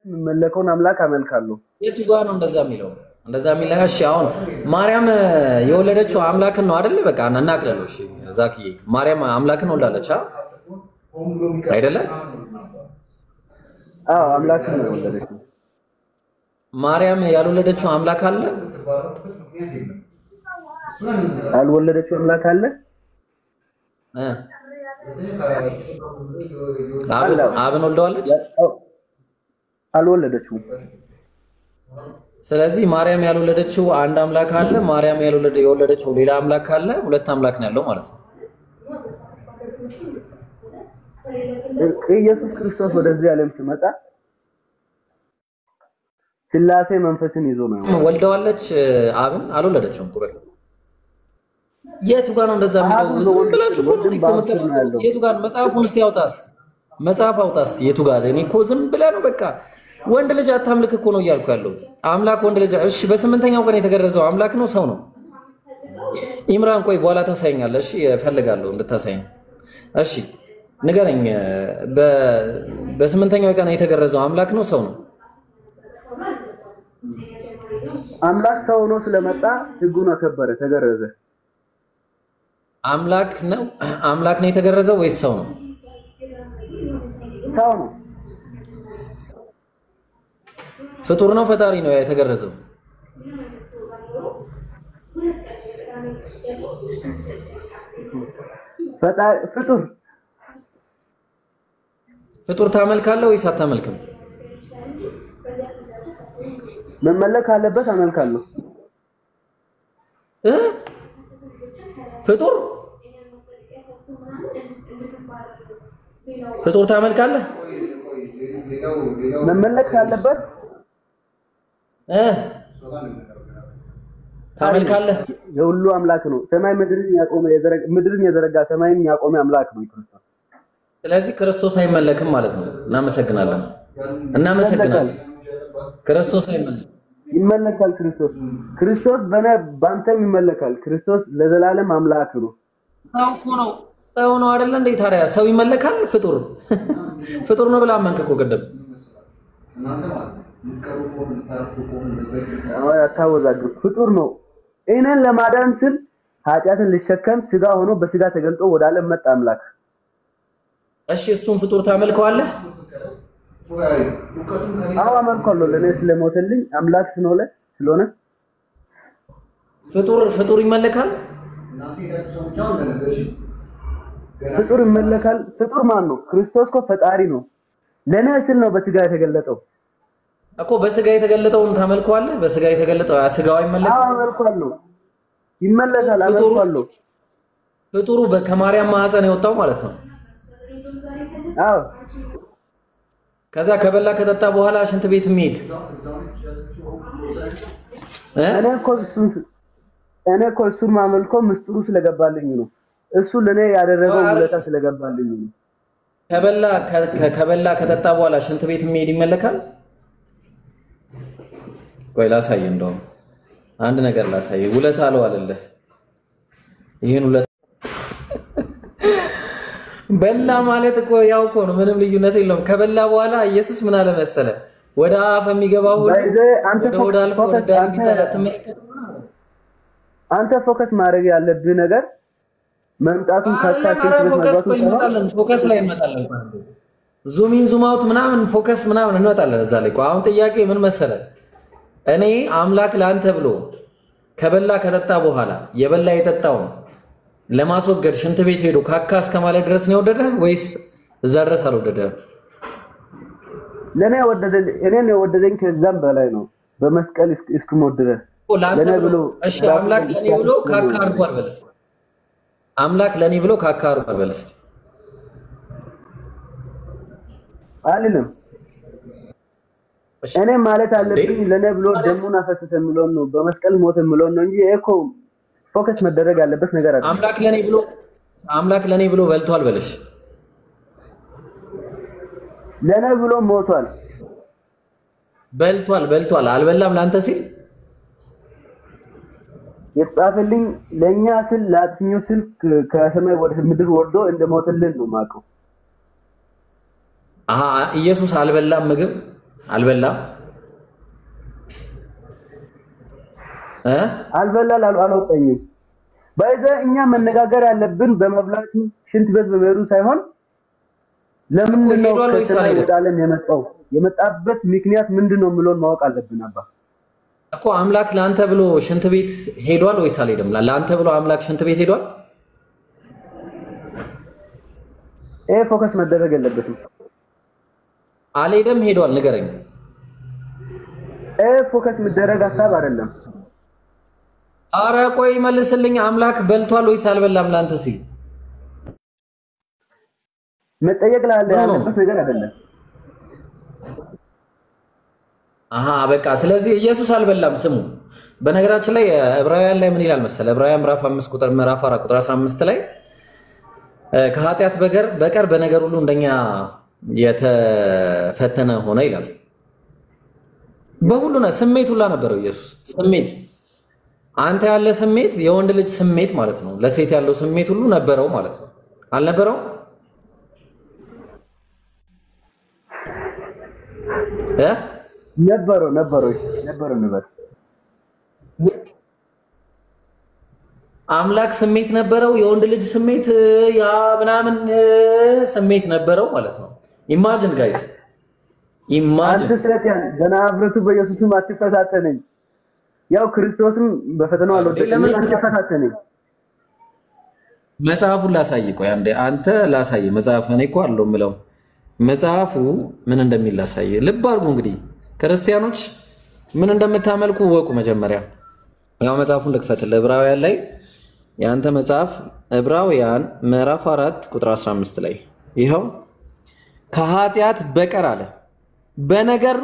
መለከውን አምላክ አመልካለሁ የቱ ጋር ነው እንደዛ የሚለው እንደዛ የሚለው እሺ አሁን ማርያም የወለደችው አምላክን ነው አይደል በቃ እናናቅለለው እሺ ዛኪ ማርያም አምላክን ወልዳለች አይደለ አዎ አምላክን ነው የወለደችው ማርያም ያልወለደችው አምላክ አለ አልወለደችው አምላክ አለ አብን ወልደዋለች አልወለደችው ስለዚህ ማርያም ያልወለደችው አንድ አምላክ አለ ማርያም የወለደችው ሌላ አምላክ አለ ሁለት አምላክ ነው ያለው ማለት ነው ኢየሱስ ክርስቶስ ወደዚህ ዓለም ሲመጣ ስላሴ መንፈስን ይዞ ነው ወልደዋለች አብን አልወለደችውም ቁበል የቱ ጋር ነው እንደዛ የሚለው ዝም ብላችሁ እኮ መከታተል የቱ ጋር መጽሐፉን እስቲ ያውጣስ መጽሐፍ አውጣስ የቱ ጋር እኔ እኮ ዝም ብለ ነው በቃ ወንድ ልጅ አታምልክ እኮ ነው እያልኩ ያለሁት አምላክ ወንድ ልጅ እሺ በስምንተኛው ቀን የተገረዘው አምላክ ነው ሰው ነው ኢምራን ቆይ በኋላ ታሳይኛለሽ እፈልጋለሁ እንድታሳይኝ እሺ ንገረኝ በስምንተኛው ቀን የተገረዘው አምላክ ነው ሰው ነው አምላክ ሰው ነው ስለመጣ ህጉን አከበረ ተገረዘ አምላክ ነው የተገረዘው ወይስ ሰው ነው ሰው ነው ፍጡር ነው ፈጣሪ ነው የተገረዘው ፍጡር ታመልካለህ ወይስ አታመልክም መመለክ አለበት አመልካለሁ ፍጡር ታመልካለህ መመለክ አለበት ታመልካለህ የሁሉ አምላክ ነው ሰማይ ምድርን የዘረጋ ሰማይን ያቆመ አምላክ ነው ክርስቶስ ስለዚህ ክርስቶስ አይመለክም ማለት ነው እናመሰግናለን ክርስቶስ አይመለክም ይመለካል ክርስቶስ ባንተም ይመለካል ክርስቶስ ለዘላለም አምላክ ነው ሰው ነው አይደል እንዴ ታዲያ ሰው ይመለካል ፍጡር ነው ብላ አመንከ እኮ ቀደም አታወዛግብ ፍጡር ነው እኔን ለማዳን ስል ኃጢአትን ሊሸከም ስጋ ሆኖ በስጋ ተገልጦ ወደ ዓለም መጣ አምላክ እሺ እሱን ፍጡር ታመልከዋለህ አዎ አመልከዋለሁ ለኔ ስለሞተልኝ አምላክ ስለሆነ ፍጡር ይመለካል ፍጡር ይመለካል ፍጡር ማን ነው ክርስቶስ እኮ ፈጣሪ ነው ለኔ ስል ነው በስጋ የተገለጠው እኮ በስጋ የተገለጠውን ታመልከዋለህ በስጋ የተገለጠው ስጋው ይመለካል አዎ አመልከዋለሁ ይመለካል አመልከዋለሁ ፍጡሩ ከማርያም ማህፀን የወጣው ማለት ነው አዎ ከዛ ከበላ ከጠጣ በኋላ ሽንት ቤት የሚሄድ እኔ እኮ እሱን ማመልከው ምስጢሩ ስለገባልኝ ነው እሱ ለኔ ያደረገው ውለታ ስለገባልኝ ነው ከበላ ከጠጣ በኋላ ሽንት ቤት የሚሄድ ይመለካል ቆይ ላሳይ እንደው አንድ ነገር ላሳይ ውለታ አለው አይደለ ይሄን ውለታ በላ ማለት እኮ ያው እኮ ነው ምንም ልዩነት የለውም ከበላ በኋላ ኢየሱስ ምን አለ መሰለ ወደ አፍ የሚገባው ወደ አልፎ ወደ ዳርጊታላት ተመለከተ አንተ ፎከስ ማድረግ ያለብህ ነገር መምጣቱን ፎከስ ላይ እንመጣለን ዙም ኢን ዙም አውት ምናምን ፎከስ ምናምን እንመጣለን እዛ ላይ አሁን ጥያቄ ምን መሰለ እኔ አምላክ ላንተ ብሎ ከበላ ከጠጣ በኋላ የበላ የጠጣው ለማስወገድ ሽንት ቤት ሄዶ ካካ እስከማለት ድረስ ነው ወደደ ወይስ እዛ ድረስ አልወደደ እኔን የወደደኝ ከዛም በላይ ነው በመስቀል እስክሞት ድረስ ለኔ ብሎ እሺ አምላክ ለኔ ብሎ ካካ አርጓል በልስ አምላክ ለኔ ብሎ ካካ አርጓል በልስ አልልም እኔ ማለት አለብኝ ለኔ ብሎ ደሙን አፈሰሰ የሚለው ነው በመስቀል ሞት የሚለው ነው እንጂ እኮ ፎከስ መደረግ ያለበት ነገር አይደለም አምላክ ለኔ ብሎ በልቷል በልሽ ለኔ ብሎ ሞቷል በልቷል አልበላም ላንተ ሲል የተጻፈልኝ ለኛ ስል ላጥኙ ስል ከሰማይ ወደ ምድር ወርዶ እንደሞተልን ነው ማቀው ኢየሱስ አልበላም ምግብ አልበላም አልበላል አልወጣኝም ባይዘ እኛ መነጋገር ያለብን በመብላቱ ሽንት ቤት በመሄዱ ሳይሆን ለምን ነው ከሰላም የመጣበት ምክንያት ምንድነው ምሎን ማወቅ አለብን አባ እኮ አምላክ ላንተ ብሎ ሽንት ቤት ሄዷል ወይስ አልሄደም ላንተ ብሎ አምላክ ሽንት ቤት ሄዷል ፎከስ መደረግ የለበትም አልሄደም ሄዷል ንገረኝ ፎከስ መደረግ ሐሳብ አይደለም አረ ቆይ መልስልኝ አምላክ በልቷል ወይስ አልበላም ላንተ ሲል መጠየቅ ያለበት ነገር አይደለም በቃ ስለዚህ ኢየሱስ አልበላም ስሙ በነገራችን ላይ ዕብራውያን ላይ ምን ይላል መሰለ ዕብራውያን ምዕራፍ 5 ቁጥር ምዕራፍ 4 ቁጥር 15 ላይ ከኃጢአት በቀር በነገር ሁሉ እንደኛ የተፈተነ ሆነ ይላል በሁሉ ስሜት ሁላ ነበረው ኢየሱስ ስሜት አንተ ያለ ስሜት የወንድ ልጅ ስሜት ማለት ነው ለሴት ያለው ስሜት ሁሉ ነበረው ማለት ነው አልነበረው ነበረው አምላክ ስሜት ነበረው የወንድ ልጅ ስሜት ያ ምናምን ስሜት ነበረው ማለት ነው ኢማጂን ጋይስ ኢማጂን አንተ ስለቲያን በናብረቱ በኢየሱስም አትፈታተነኝ ያው ክርስቶስም በፈተናው አልወደቀም አትፈታተነኝ መጽሐፉን ላሳይ ቆይ አንተ ላሳይ መጽሐፍ እኔ እኮ አለው ምለው መጽሐፉ ምን እንደሚል ላሳይ ልብ አድርጉ እንግዲህ ክርስቲያኖች ምን እንደምታመልኩ ወቁ መጀመሪያ ያው መጽሐፉን ልክፈትልህ ዕብራውያን ላይ ያንተ መጽሐፍ ዕብራውያን ምዕራፍ 4 ቁጥር 15 ላይ ይሄው ከኃጢአት በቀር አለ በነገር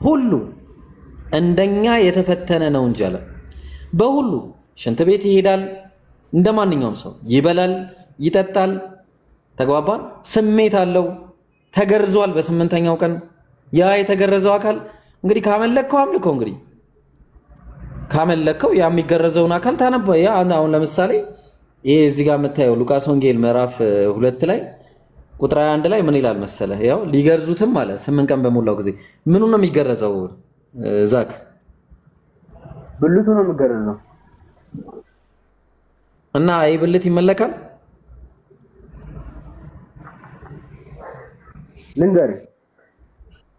ሁሉ እንደኛ የተፈተነ ነው እንጂ አለ በሁሉ ሽንት ቤት ይሄዳል እንደማንኛውም ሰው ይበላል ይጠጣል ተግባባን ስሜት አለው ተገርዟል በ8ኛው ቀን ያ የተገረዘው አካል እንግዲህ ካመለከው አምልከው እንግዲህ ካመለከው ያ የሚገረዘውን አካል ታነበ ያ አሁን ለምሳሌ ይሄ እዚህ ጋር መታየው ሉቃስ ወንጌል ምዕራፍ 2 ላይ ቁጥር 1 ላይ ምን ይላል መሰለ ያው ሊገርዙትም አለ 8 ቀን በሞላው ጊዜ ምኑ ነው የሚገረዘው ዛክ ብልቱ ነው የሚገረዘው እና ይህ ብልት ይመለካል ልንገር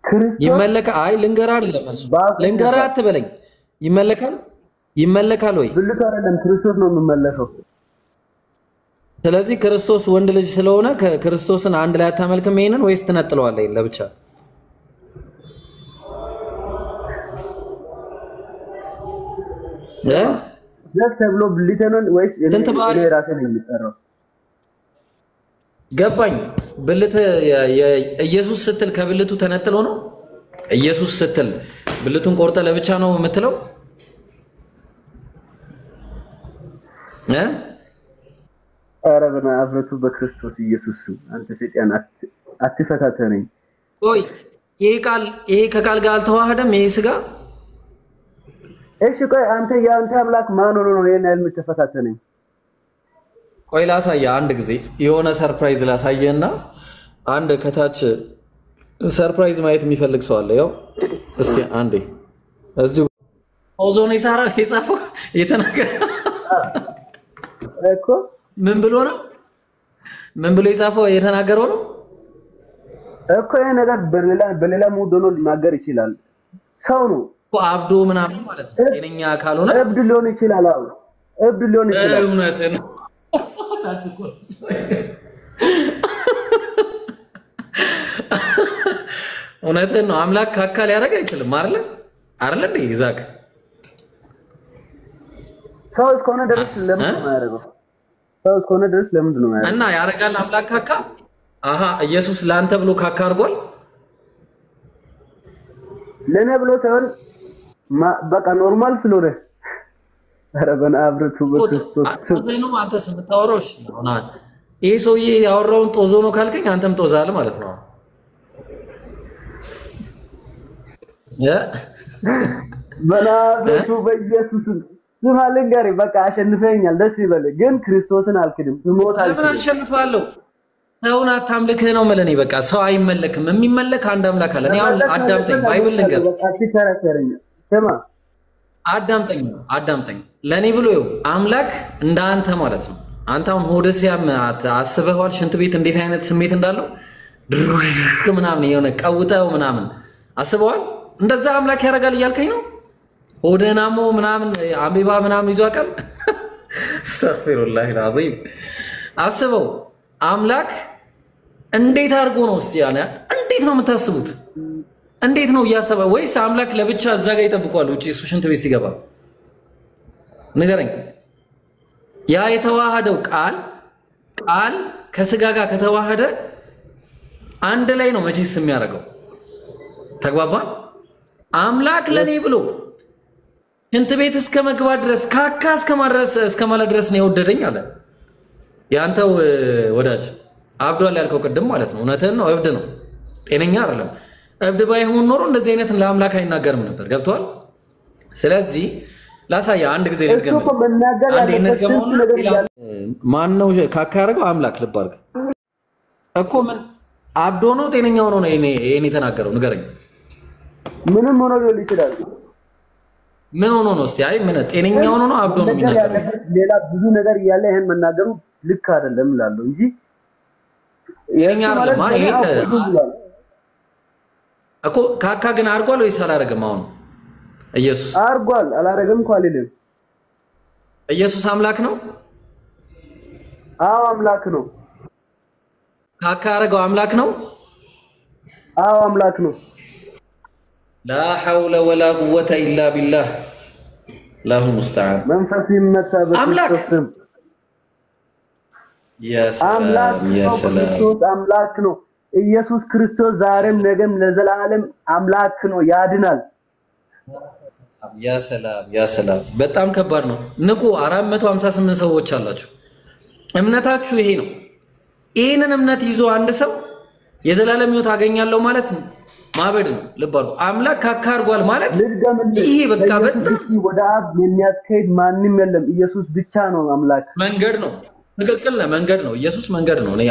ክርስቶስ ይመለካ አይ ልንገር አይደለም መልሱ ልንገር አትበለኝ ይመለካል ወይ ብልቱ አይደለም ክርስቶስ ነው የሚመለከው ስለዚህ ክርስቶስ ወንድ ልጅ ስለሆነ ክርስቶስን አንድ ላይ አታመልክም ይሄንን ወይስ ትነጥለዋለህ ለብቻ ተብሎ ብልተነን ወይስ እኔ ራሴ ነኝ የሚጠራው ገባኝ ብልት ኢየሱስ ስትል ከብልቱ ተነጥሎ ነው ኢየሱስ ስትል ብልቱን ቆርጠ ለብቻ ነው የምትለው አረብና አብረቱ በክርስቶስ ኢየሱስ አንተ ሰይጣን አትፈታተነኝ ቆይ ይሄ ከቃል ጋር አልተዋሃደም ይሄ ስጋ እሺ ቆይ አንተ ያንተ አምላክ ማን ሆኖ ነው ይሄን ያህል ተፈታተነኝ ቆይ ላሳየ አንድ ጊዜ የሆነ ሰርፕራይዝ ላሳየና አንድ ከታች ሰርፕራይዝ ማየት የሚፈልግ ሰው አለ ያው እስቲ አንዴ እዚሁ ኦዞን ይሳራ ይጻፈው የተናገረ እኮ ምን ብሎ ይጻፈው የተናገረው ነው እኮ ይሄ ነገር በሌላ ሙድ ሆኖ ሊናገር ይችላል ሰው ነው አብዶ ምናምን ማለት ነው የኛ ካልሆነ እብድ ሊሆን ይችላል እብድ ሊሆን ይችላል እውነት ነው ታጥቆ እውነት ነው አምላክ ካካል ያረጋ አይችልም አይደል እንዴ ይዛክ ሰው እስከሆነ ድረስ ለምን ነው ያረጋው ሰው እስከሆነ ድረስ ለምን ነው ያረጋው እና ያረጋል አምላክ ካካ ኢየሱስ ላንተ ብሎ ካካ አርጓል ለኔ ብሎ ሳይሆን በቃ ኖርማል ስለሆነ አረበና አብረቱ በክርስቶስ ነው አንተ ስምታወራሽ ሆና ይሄ ሰውዬ ያወራውን ጦዞ ነው ካልከኝ አንተም ጦዛለ ማለት ነው በናብረቱ በኢየሱስ ዝማልን ጋር በቃ አሸንፈኛል ደስ ይበል ግን ክርስቶስን አልክድም ሞት አልክድም ለምን አሸንፋለሁ ሰውን አታምልክ ነው ማለት ነው። በቃ ሰው አይመለክም። የሚመለክ አንድ አምላክ አለ። እኔ አሁን አዳምጠኝ፣ ባይብል ልንገር። ስማ አዳምጠኝ። ለኔ ብሎ አምላክ እንዳንተ ማለት ነው። አንተ አሁን ሆድህ ሲያም አስበኸዋል? ሽንት ቤት እንዴት አይነት ስሜት እንዳለው ምናምን የሆነ ቀውጠው ምናምን አስበዋል? እንደዛ አምላክ ያደርጋል እያልከኝ ነው? ሆድህን አሞ ምናምን አሜባ ምናምን ይዞ አቀል አስተግፊሩላህ አልዓዚም። አስበው አምላክ እንዴት አድርጎ ነው እስቲ ያለ እንዴት ነው የምታስቡት? እንዴት ነው እያሰበ ወይስ አምላክ ለብቻ እዛ ጋር ይጠብቀዋል ውጪ እሱ ሽንት ቤት ሲገባ? ንገረኝ። ያ የተዋሃደው ቃል ከስጋ ጋር ከተዋሃደ አንድ ላይ ነው መቼስ የሚያደርገው። ተግባባን? አምላክ ለኔ ብሎ ሽንት ቤት እስከ መግባት ድረስ ካካ እስከ ማለት ድረስ ነው የወደደኝ አለ። ያንተው ወዳጅ አብዷል ያልከው ቅድም ማለት ነው። እውነትህን ነው። እብድ ነው፣ ጤነኛ አይደለም። እብድ ባይሆን ኖሮ እንደዚህ አይነት ለአምላክ አይናገርም ነበር። ገብቷል? ስለዚህ ላሳያ አንድ ጊዜ ልድገም። ማን ነው ካካ ያደረገው? አምላክ። ልብ አድርግ እኮ ምን አብዶ ነው ጤነኛ ሆኖ ነው ይሄን የተናገረው? ንገረኝ። ምንም ሆኖ ሊሆን ይችላል። ምን ሆኖ ነው? እስቲ አይ ምን ጤነኛ ሆኖ ነው አብዶ ነው የሚናገረው? ሌላ ብዙ ነገር እያለ ይሄን መናገሩ ልክ አይደለም እላለሁ እንጂ ጤነኛ አይደለም። ይሄ እኮ ካካ ግን አድርጓል ወይስ አላደረገም? አሁን ኢየሱስ አድርጓል አላደረገም እኮ አልልም። ኢየሱስ አምላክ ነው? አዎ አምላክ ነው። ካካ ያደረገው አምላክ ነው? አዎ አምላክ ነው። ላ ሐውለ ወላ ቁወተ ኢላ ቢላህ ላሁ ሙስተዓን። መንፈስ ይመታ በክርስቶስ አምላክ ነው። ኢየሱስ ክርስቶስ ዛሬም ነገም ለዘላለም አምላክ ነው፣ ያድናል። ያ ሰላም በጣም ከባድ ነው። ንቁ 458 ሰዎች አላችሁ። እምነታችሁ ይሄ ነው። ይሄንን እምነት ይዞ አንድ ሰው የዘላለም ሕይወት አገኛለሁ ማለት ነው ማበድ ነው። ልብ አድርጉ። አምላክ ካካ አድርጓል ማለት ይሄ በቃ በጣም ወደ አብ የሚያስኬድ ማንም የለም። ኢየሱስ ብቻ ነው አምላክ። መንገድ ነው። ትክክል ነህ። መንገድ ነው። ኢየሱስ መንገድ ነው። እኔ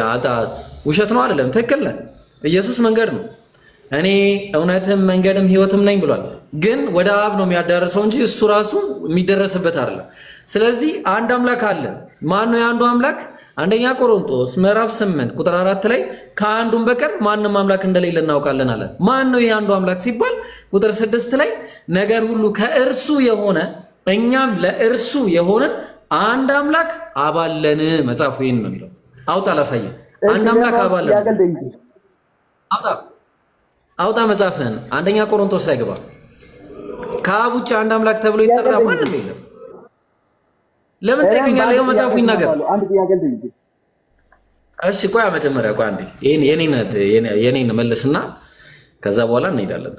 ውሸት ነው አይደለም። ትክክል ነህ። ኢየሱስ መንገድ ነው። እኔ እውነትም መንገድም ሕይወትም ነኝ ብሏል። ግን ወደ አብ ነው የሚያዳርሰው እንጂ እሱ ራሱ የሚደረስበት አይደለም። ስለዚህ አንድ አምላክ አለ። ማን ነው የአንዱ አምላክ? አንደኛ ቆሮንቶስ ምዕራፍ 8 ቁጥር 4 ላይ ከአንዱም በቀር ማንም አምላክ እንደሌለ እናውቃለን አለ። ማን ነው ይሄ አንዱ አምላክ ሲባል ቁጥር 6 ላይ ነገር ሁሉ ከእርሱ የሆነ እኛም ለእርሱ የሆነን አንድ አምላክ አባለን። መጽሐፉ ይሄን ነው የሚለው። አውጣ ላሳየ። አንድ አምላክ አባለን። አውጣ መጽሐፍህን። አንደኛ ቆሮንቶስ ላይ ግባ። ከአብ ውጭ አንድ አምላክ ተብሎ ይጠራ ማንም የለም። ለምን ጠይቀኛለህ? ይኸው መጽሐፉ ይናገራል። እሺ ቆይ መጀመሪያ ቆይ አንዴ የኔን መልስና ከዛ በኋላ እንሄዳለን።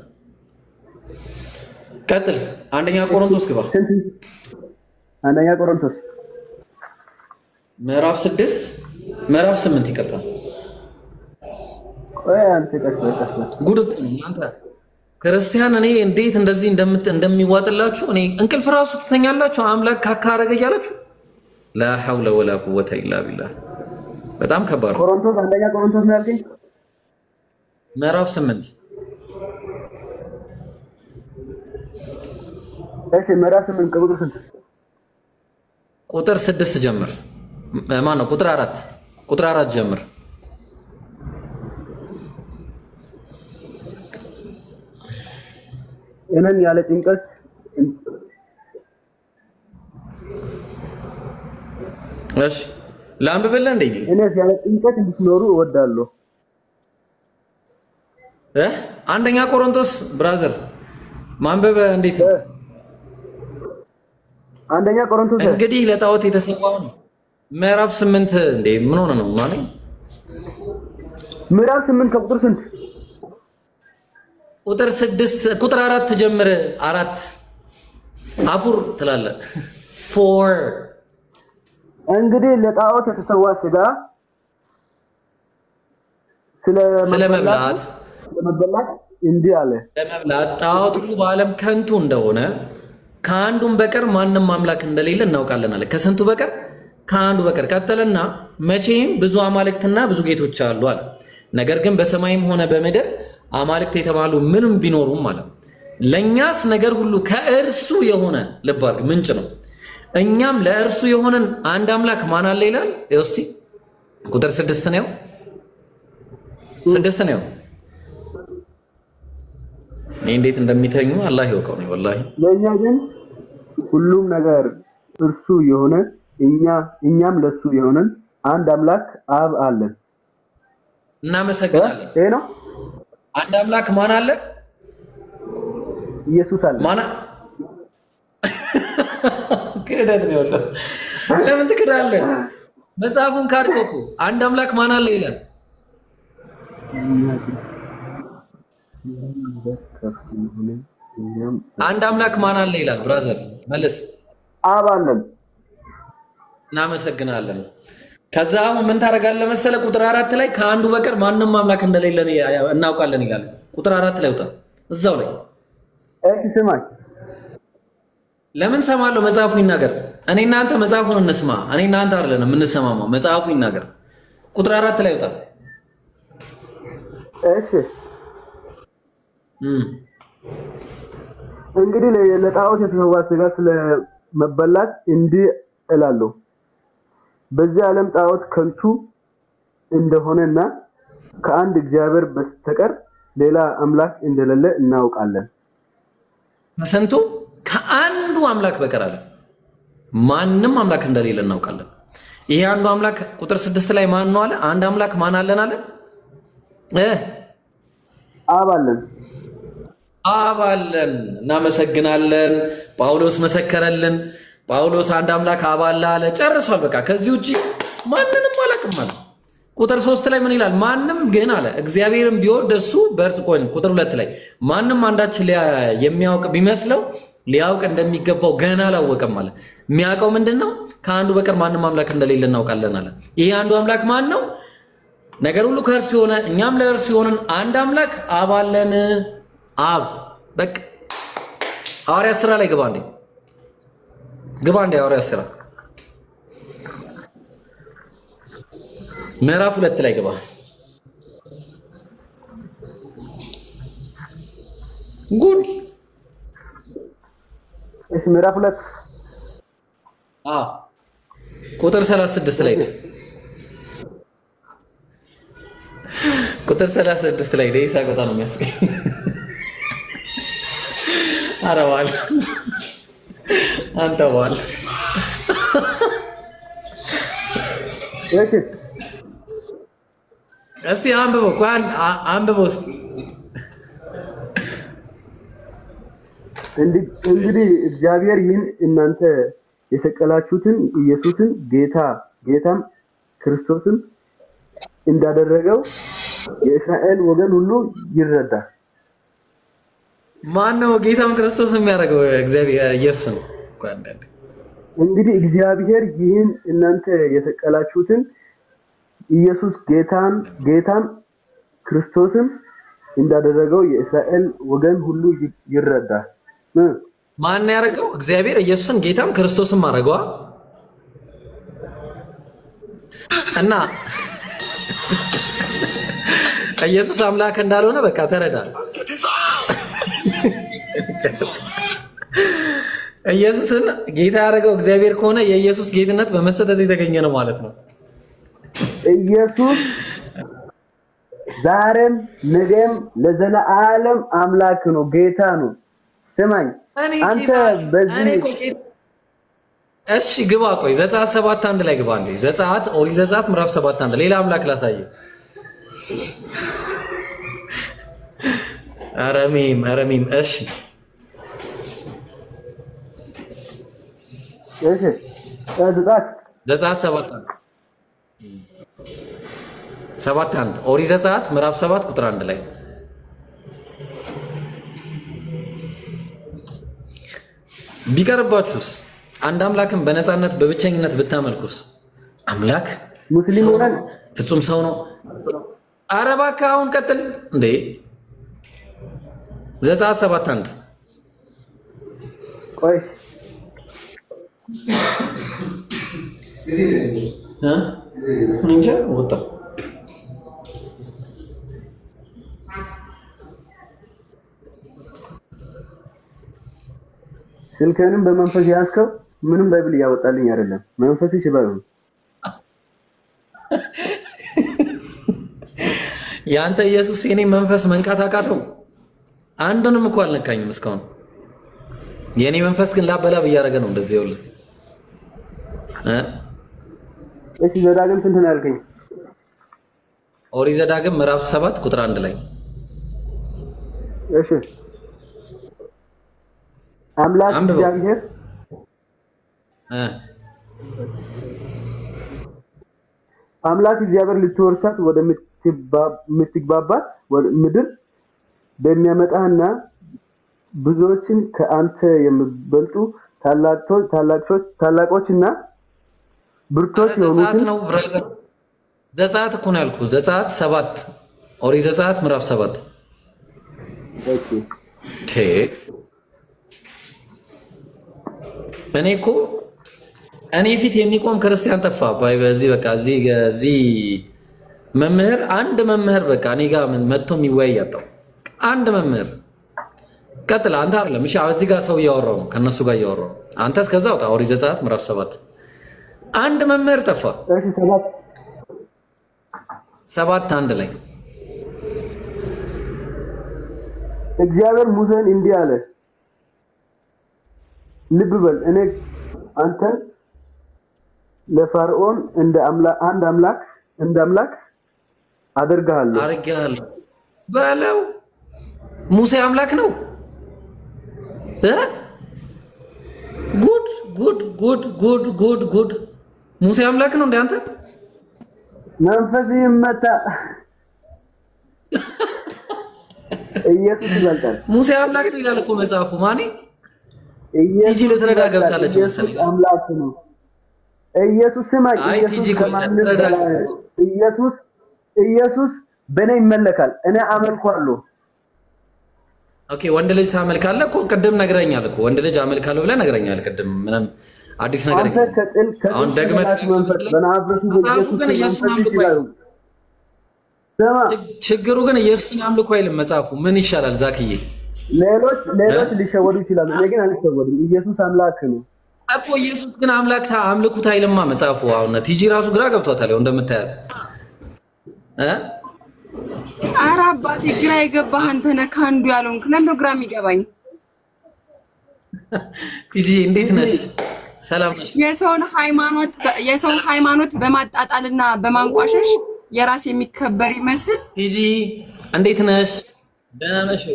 ቀጥል። አንደኛ ቆሮንቶስ ግባ። አንደኛ ቆሮንቶስ ምዕራፍ 6 ምዕራፍ 8 ይቅርታ። ቆይ አንተ ቀጥል። ጉድ እኮ ነው አንተ ክርስቲያን። እኔ እንዴት እንደዚህ እንደሚዋጥላችሁ እኔ እንቅልፍ ራሱ ትተኛላችሁ። አምላክ ካካ አደረገ እያላችሁ ላ ሐውለ ወላ ቁወተ ኢላ ቢላህ። በጣም ከባድ። ቆሮንቶስ አንደኛ ቆሮንቶስ ነው ያልከኝ? ምዕራፍ 8 እሺ ምዕራፍ 8 ቁጥር ስንት? ቁጥር 6 ጀምር። ማን ነው? ቁጥር 4 ጀምር። እነን ያለ ጭንቀት እሺ ላንብብልህ እንዴ? እኔስ ያለ ጭንቀት እንድትኖሩ እወዳለሁ። አንደኛ ቆሮንቶስ ብራዘር ማንበብ እንዴት ነው? አንደኛ ቆሮንቶስ እንግዲህ ለጣዖት የተሰዋውን ምዕራፍ 8 እንዴ ምን ሆነ ነው ማለት? ምዕራፍ 8 ከቁጥር ስንት? ቁጥር 6 ቁጥር 4 ጀምር። 4 አፉር ትላለህ። 4 እንግዲህ ለጣዖት የተሰዋ ስጋ ስለመብላት እንዲህ አለ። ለመብላት ጣዖት ሁሉ በዓለም ከንቱ እንደሆነ ከአንዱም በቀር ማንም አምላክ እንደሌለ እናውቃለን አለ። ከስንቱ በቀር? ከአንዱ በቀር ቀጠለና መቼም ብዙ አማልክትና ብዙ ጌቶች አሉ አለ። ነገር ግን በሰማይም ሆነ በምድር አማልክት የተባሉ ምንም ቢኖሩም ማለት ለኛስ ነገር ሁሉ ከእርሱ የሆነ ልብ አድርግ ምንጭ ነው። እኛም ለእርሱ የሆነን አንድ አምላክ ማን አለ ይላል። እስቲ ቁጥር 6 ነው 6 ነው። እንዴት እንደሚተኙ አላህ ይወቀው ነው ወላሂ። ለኛ ግን ሁሉም ነገር እርሱ የሆነ እኛም ለሱ የሆነን አንድ አምላክ አብ አለን። እናመሰግናለን። ይሄ ነው አንድ አምላክ ማን አለ? ኢየሱስ አለ። ማን ክህደት ነው ያለው። ለምን ትክዳለህ? መጽሐፉን ካድከው እኮ አንድ አምላክ ማን አለ ይላል። አንድ አምላክ ማን አለ ይላል። ብራዘር መልስ። አብ አለን። እናመሰግናለን። ከዛ ምን ታደርጋለህ መሰለ? ቁጥር 4 ላይ ከአንዱ በቀር ማንንም አምላክ እንደሌለ እናውቃለን ይላል። ቁጥር 4 ላይ ወጣ እዛው ላይ ስማኝ። ለምን ሰማለሁ? መጽሐፉ ይናገር። እኔ እናንተ መጽሐፉን እንስማ። እኔ እናንተ አይደለም የምንሰማማው፣ መጽሐፉ ይናገር። ቁጥር 4 ላይ ወጣ። እሺ እንግዲህ ለጣዖት የተሰዋ ስጋ ስለመበላት እንዲህ እላለሁ፣ በዚህ ዓለም ጣዖት ከንቱ እንደሆነና ከአንድ እግዚአብሔር በስተቀር ሌላ አምላክ እንደሌለ እናውቃለን። ከስንቱ ከአንዱ አምላክ በቀር አለ ማንም አምላክ እንደሌለ እናውቃለን። ይሄ አንዱ አምላክ ቁጥር 6 ላይ ማን ነው አለ? አንድ አምላክ ማን አለን አለ? አብ አለን። አብ አለን። እናመሰግናለን። ጳውሎስ መሰከረልን። ጳውሎስ አንድ አምላክ አብ አለ አለ። ጨርሷል። በቃ ከዚህ ውጪ ማንንም አላውቅም አለ። ቁጥር 3 ላይ ምን ይላል? ማንም ግን አለ እግዚአብሔርን ቢወድ እሱ በእርሱ ቆይ። ቁጥር 2 ላይ ማንም አንዳች የሚያውቅ ቢመስለው ሊያውቅ እንደሚገባው ገና አላወቀም አለ። የሚያውቀው ምንድነው? ከአንዱ በቀር ማንም አምላክ እንደሌለ እናውቃለን አለ። ይሄ አንዱ አምላክ ማን ነው? ነገር ሁሉ ከእርሱ የሆነ እኛም ለእርሱ የሆነን አንድ አምላክ አብ አለን። አብ በቃ ሐዋርያት ሥራ ላይ ግባ እንደ ሐዋርያት ሥራ ምዕራፍ 2 ላይ ግባ። ጉድ እሺ ምዕራፍ 2 ቁጥር 36 ላይ ቁጥር 36 ላይ ደይ ሳቆጣ ነው የሚያስገኝ። አረዋል አንተ ዋል እስቲ አንብበው እስቲ። እንግዲህ እግዚአብሔር ይህን እናንተ የሰቀላችሁትን ኢየሱስን ጌታም ክርስቶስን እንዳደረገው የእስራኤል ወገን ሁሉ ይረዳል። ማን ነው ጌታም ክርስቶስ የሚያደርገው? እግዚአብሔር ኢየሱስ ነው። እንግዲህ እግዚአብሔር ይህን እናንተ የሰቀላችሁትን ኢየሱስ ጌታም ክርስቶስን እንዳደረገው የእስራኤል ወገን ሁሉ ይረዳል። ማን ያደረገው? እግዚአብሔር ኢየሱስን ጌታም ክርስቶስን ማድረገዋ እና ኢየሱስ አምላክ እንዳልሆነ በቃ ተረዳ። ኢየሱስን ጌታ ያደረገው እግዚአብሔር ከሆነ የኢየሱስ ጌትነት በመሰጠት የተገኘ ነው ማለት ነው። ኢየሱስ ዛሬም ነገም ለዘላለም አምላክ ነው፣ ጌታ ነው። ስማኝ አንተ በዚህ እሺ ግባ። ቆይ ዘጸአት 7:1 ላይ ግባ እንዴ። ዘጸአት ኦሪት ዘጸአት ምዕራፍ 7:1 ሌላ አምላክ ላሳየ። አረሚም እሺ ዘጸአት 7:1 ኦሪት ዘጸአት ምዕራፍ 7 ቁጥር 1 ላይ ቢቀርባችሁስ አንድ አምላክን በነፃነት በብቸኝነት ብታመልኩስ? አምላክ ሙስሊም ሆነን ፍጹም ሰው ነው። ኧረ እባክህ አሁን ቀጥል እንዴ። ዘጸአት 7:1 ቆይ እንጃ ወጣ ስልከንም በመንፈስ ያስከው ምንም ባይብል ያወጣልኝ አይደለም መንፈስ ሲባል ያንተ ኢየሱስ የኔ መንፈስ መንካት አቃተው አንዱንም እኮ አልነካኝም እስካሁን የኔ መንፈስ ግን ላበላብ እያደረገ ነው እንደዚህ ይወል እሺ ዘዳግም ስንት ነው ያልከኝ ኦሪት ዘዳግም ምዕራፍ 7 ቁጥር 1 ላይ እሺ አምላክ እግዚአብሔር አምላክ እግዚአብሔር ልትወርሳት ወደ ምትግባባት ምድር በሚያመጣና ብዙዎችን ከአንተ የሚበልጡ ታላቆችና ብርቶች የሆኑትን ነው ብራዘር ዘጸአት እኮ ነው ያልኩህ ዘጸአት 7 ኦሪት ዘጸአት ምዕራፍ 7 ኦኬ እኔ እኔ ፊት የሚቆም ክርስቲያን ጠፋ በዚህ በቃ እዚህ መምህር አንድ መምህር በቃ እኔ ጋር መጥቶ የሚወያይ ያጣው አንድ መምህር ቀጥል አንተ አይደለም እሺ እዚህ ጋር ሰው እያወራው ነው ከነሱ ጋር እያወራው አንተ እስከዛ ወጣ ኦሪት ዘጸአት ምዕራፍ 7 አንድ መምህር ጠፋ እሺ 7 1 ላይ እግዚአብሔር ሙሴን እንዲህ አለ ልብ በል እኔ አንተን ለፈርዖን እንደ አምላክ አደርግሃለሁ በለው ሙሴ አምላክ ነው ጉድ ሙሴ አምላክ ነው እንደ አንተ መንፈስ ይመታ ኢየሱስ ይበልጣል ሙሴ አምላክ ነው ይላል እኮ መጽሐፉ ማኔ ቲጂ ለተረዳ ገብታለች መሰለኝ አምላክ ነው ኢየሱስ ስማ ኢየሱስ በእኔ ይመለካል እኔ አመልኳለሁ ኦኬ ወንድ ልጅ ታመልካለህ እኮ ቅድም ነግረኛል እኮ ወንድ ልጅ አመልካለሁ ብለህ ነግረኛል ቅድም ምንም አዲስ ነገር አሁን ደግመህ ችግሩ ግን ኢየሱስን አምልኮ አይልም መጽሐፉ ምን ይሻላል ዛክዬ ሌሎች ሊሸወዱ ይችላሉ እኔ ግን አልሸወድም ኢየሱስ አምላክ ነው እኮ ኢየሱስ ግን አምልኩት አይልማ መጽሐፉ አሁን ቲጂ ራሱ ግራ ገብቷታል እንደምታያት ኧረ አባቴ ግራ የገባህ አንተ ነህ ከአንዱ ያለውንክ ለምን ግራ የሚገባኝ ቲጂ እንዴት ነሽ ሰላም ነሽ የሰውን ሃይማኖት በማጣጣልና በማንቋሸሽ የራስ የሚከበር ይመስል ቲጂ እንዴት ነሽ ደህና ነሽ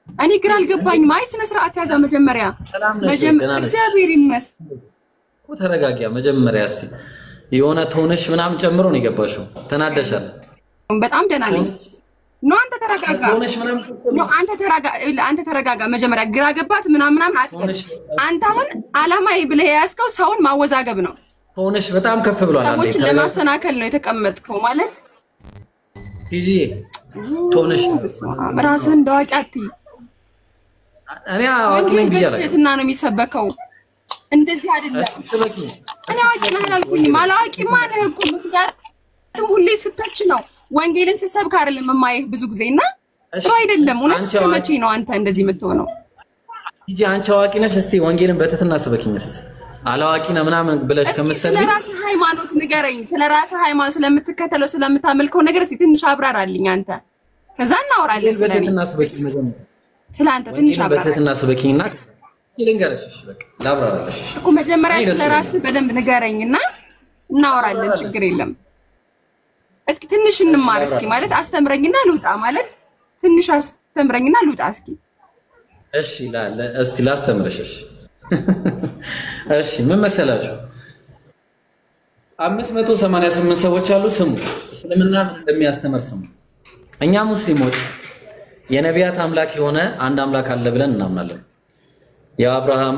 እኔ ግራ አልገባኝም አይ ስነ ስርዓት ያዛ መጀመሪያ እግዚአብሔር ይመስገን እኮ ተረጋጊያ መጀመሪያ እስቲ የሆነ ቶንሽ ምናምን ጨምሮ ነው የገባሽው ተናደሻል በጣም ደህና ነኝ አንተ ተረጋጋ አንተ ተረጋጋ መጀመሪያ ግራ ገባት ምናምን አትበል አንተ አሁን አላማዬ ብለህ ያስከው ሰውን ማወዛገብ ነው ቶንሽ በጣም ከፍ ብሏል ሰዎች ለማሰናከል ነው የተቀመጥከው ማለት ቲጂ ቶንሽ ራስህን እንዳዋቂ አትይ እኔ አዋቂ ነኝ ብያለሁ የትና ነው የሚሰበከው እንደዚህ አይደለም እኔ አዋቂ ነኝ አላልኩኝም አላዋቂ ማነህ እኮ ምክንያቱም ሁሌ ስተች ነው ወንጌልን ሲሰብክ አይደለም የማይህ ብዙ ጊዜና ጥሩ አይደለም እውነት እስከመቼ ነው አንተ እንደዚህ የምትሆነው ቲጂ አንቺ አዋቂ ነሽ እስቲ ወንጌልን በትህትና ስበኪኝ እስቲ አላዋቂ ነው ምናምን ብለሽ ከመሰለኝ ስለራስህ ሃይማኖት ንገረኝ ስለራስህ ሃይማኖት ስለምትከተለው ስለምታመልከው ነገር እስቲ ትንሽ አብራራልኝ አንተ ከዛ እናወራለን በትህትና ስበኪኝ ነገር ስለአንተ ትንሽ አብራራ በትህትና ስበኪኝና ይልንገርሽ በቃ ላብራራልሽ እኮ መጀመሪያ ስለራስህ በደንብ ንገረኝና እናወራለን ችግር የለም እስኪ ትንሽ እንማር እስኪ ማለት አስተምረኝና ልውጣ ማለት ትንሽ አስተምረኝና ልውጣ እስኪ እሺ እስቲ ላስተምርሽ እሺ ምን መሰላችሁ 588 ሰዎች አሉ ስሙ እስልምና ምን እንደሚያስተምር ስሙ እኛ ሙስሊሞች የነቢያት አምላክ የሆነ አንድ አምላክ አለ ብለን እናምናለን የአብርሃም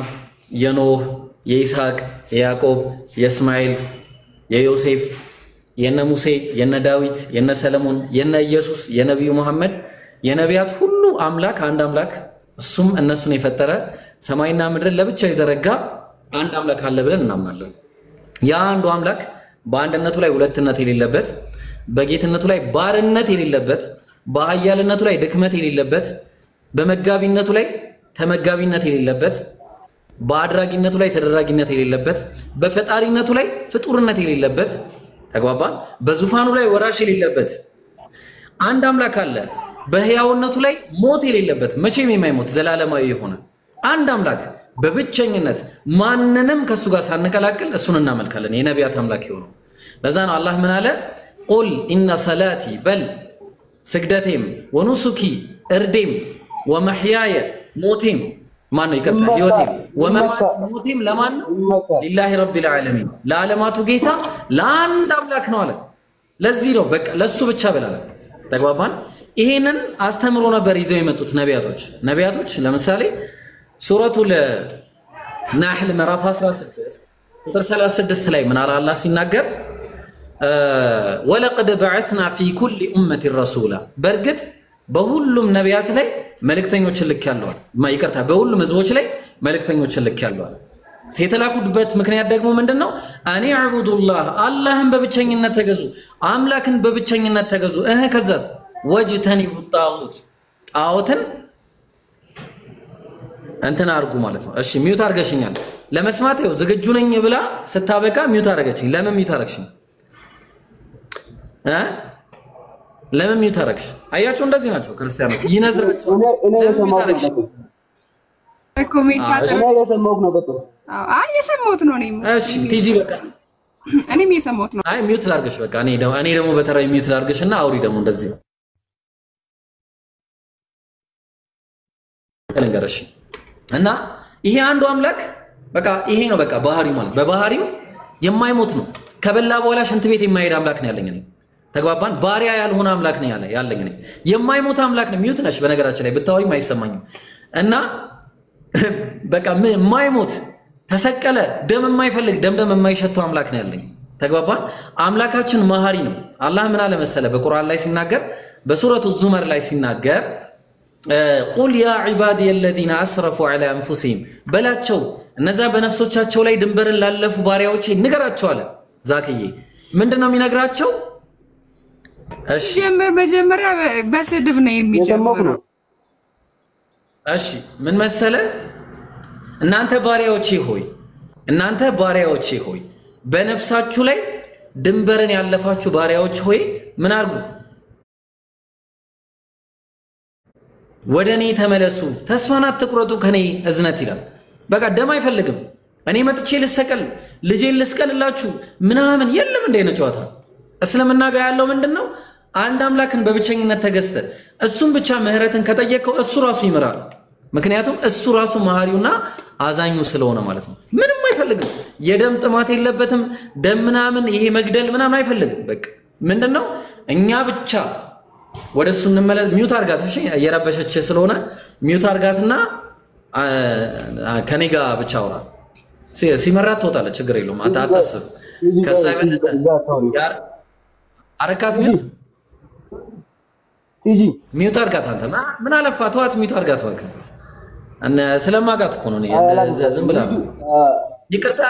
የኖህ የይስሐቅ የያዕቆብ የእስማኤል የዮሴፍ የነ ሙሴ የነ ዳዊት የነ ሰለሞን የነ ኢየሱስ የነብዩ መሐመድ የነቢያት ሁሉ አምላክ አንድ አምላክ እሱም እነሱን የፈጠረ ሰማይና ምድርን ለብቻ ይዘረጋ አንድ አምላክ አለ ብለን እናምናለን ያ አንዱ አምላክ በአንድነቱ ላይ ሁለትነት የሌለበት በጌትነቱ ላይ ባርነት የሌለበት በኃያልነቱ ላይ ድክመት የሌለበት በመጋቢነቱ ላይ ተመጋቢነት የሌለበት በአድራጊነቱ ላይ ተደራጊነት የሌለበት በፈጣሪነቱ ላይ ፍጡርነት የሌለበት ተግባባን በዙፋኑ ላይ ወራሽ የሌለበት አንድ አምላክ አለ በህያውነቱ ላይ ሞት የሌለበት መቼም የማይሞት ዘላለማዊ የሆነ አንድ አምላክ በብቸኝነት ማንንም ከሱ ጋር ሳንቀላቅል እሱን እናመልካለን የነቢያት አምላክ ይሆነው ለዛ ነው አላህ ምን አለ ቁል ኢነ ሰላቲ በል ስግደቴም ወኑሱኪ እርዴም ወመሕያየ ሞቴም ማነው ይቀርታ ህይወቴም ወመማት ሞቴም ለማን ነው ሊላሂ ረቢል ዓለሚን ለዓለማቱ ጌታ ለአንድ አምላክ ነው አለ ለዚህ ነው በቃ ለሱ ብቻ ብላለ ተግባባን ይሄንን አስተምሮ ነበር ይዘው የመጡት ነቢያቶች ለምሳሌ ሱረቱል ናህል ምዕራፍ 16 ቁጥር 36 ላይ ምን አለ አላህ ሲናገር ወለቀድ በዐትና ፊ ኩሊ ኡመቲ ረሱላ በርግጥ በሁሉም ነቢያት ላይ መልእክተኞችን ልከያለዋል ማይቀርታ በሁሉም ህዝቦች ላይ መልእክተኞችን ልከያለዋል የተላኩበት ምክንያት ደግሞ ምንድነው አኒ አዕቡዱላህ አላህን በብቸኝነት ተገዙ አምላክን በብቸኝነት ተገዙ ከዛስ ወጅተኒቡ ጣዖትን እንትን አርጉ ማለት ነው እሺ ሚውት አርገሽኛል ለመስማት ይው ዝግጁ ነኝ ብላ ስታበቃ ሚውት አረገችኝ ለምን ሚውት አረግሽኝ ለምን ሚውት አረግሽ አያችሁ እንደዚህ ናቸው ክርስቲያኖች ይነዝራቸው እኔ የሰማሁት ነው በቃ የሰማሁት ነው እኔም እሺ ቲጂ በቃ እኔም የሰማሁት ነው ሚውት ላርገሽ በቃ እኔ ደግሞ በተራይ ሚውት ላርገሽና አውሪ ደግሞ እንደዚህ ለንገረሽ እና ይሄ አንዱ አምላክ በቃ ይሄ ነው በቃ ባህሪው ማለት በባህሪው የማይሞት ነው ከበላ በኋላ ሽንት ቤት የማይሄድ አምላክ ነው ያለኝ እኔ ተግባባን ባሪያ ያልሆነ አምላክ ነው ያለኝ እኔ የማይሞት አምላክ ነው ሚውት ነሽ በነገራችን ላይ ብታወሪም አይሰማኝም እና በቃ የማይሞት ተሰቀለ ደም የማይፈልግ ደም የማይሸተው አምላክ ነው ያለኝ ተግባባን አምላካችን መሐሪ ነው አላህ ምን አለ መሰለ በቁርአን ላይ ሲናገር በሱረቱ ዙመር ላይ ሲናገር ቁል ያ ዒባዲ الذين اسرفوا على انفسهم በላቸው እነዛ በነፍሶቻቸው ላይ ድንበርን ላለፉ ባሪያዎቼ ንገራቸው አለ ዛክዬ ምንድነው የሚነግራቸው እሺ መጀመሪያ በስድብ ነው የሚጀምረው እሺ ምን መሰለ እናንተ ባሪያዎቼ ሆይ በነፍሳችሁ ላይ ድንበርን ያለፋችሁ ባሪያዎች ሆይ ምን አርጉ ወደኔ ተመለሱ ተስፋን አትቁረጡ ከኔ እዝነት ይላል በቃ ደም አይፈልግም እኔ መጥቼ ልሰቀል ልጄን ልስቀልላችሁ ምናምን የለም እንደነ ጨዋታ እስልምና ጋር ያለው ምንድነው አንድ አምላክን በብቸኝነት ተገዝተ እሱን ብቻ ምህረትን ከጠየቀው እሱ ራሱ ይመራል ምክንያቱም እሱ ራሱ መሐሪውና አዛኙ ስለሆነ ማለት ነው ምንም አይፈልግም የደም ጥማት የለበትም ደም ምናምን ይሄ መግደል ምናምን አይፈልግም በቃ ምንድነው እኛ ብቻ ወደሱ እንመለስ ሚውት አርጋት እሺ እየረበሸች ስለሆነ ሚውት አርጋትና ከኔ ጋር ብቻ አውራ ሲመራት ትወጣለች ችግር የለውም አታስብ ከሳይበን ያር አረካት ሚውት ቲጂ ሚውት አርጋት አንተ ምን አለፋ ተዋት ሚውት አርጋት በቃ እና ስለማጋት እኮ ነው ዝም ብላ ይቅርታ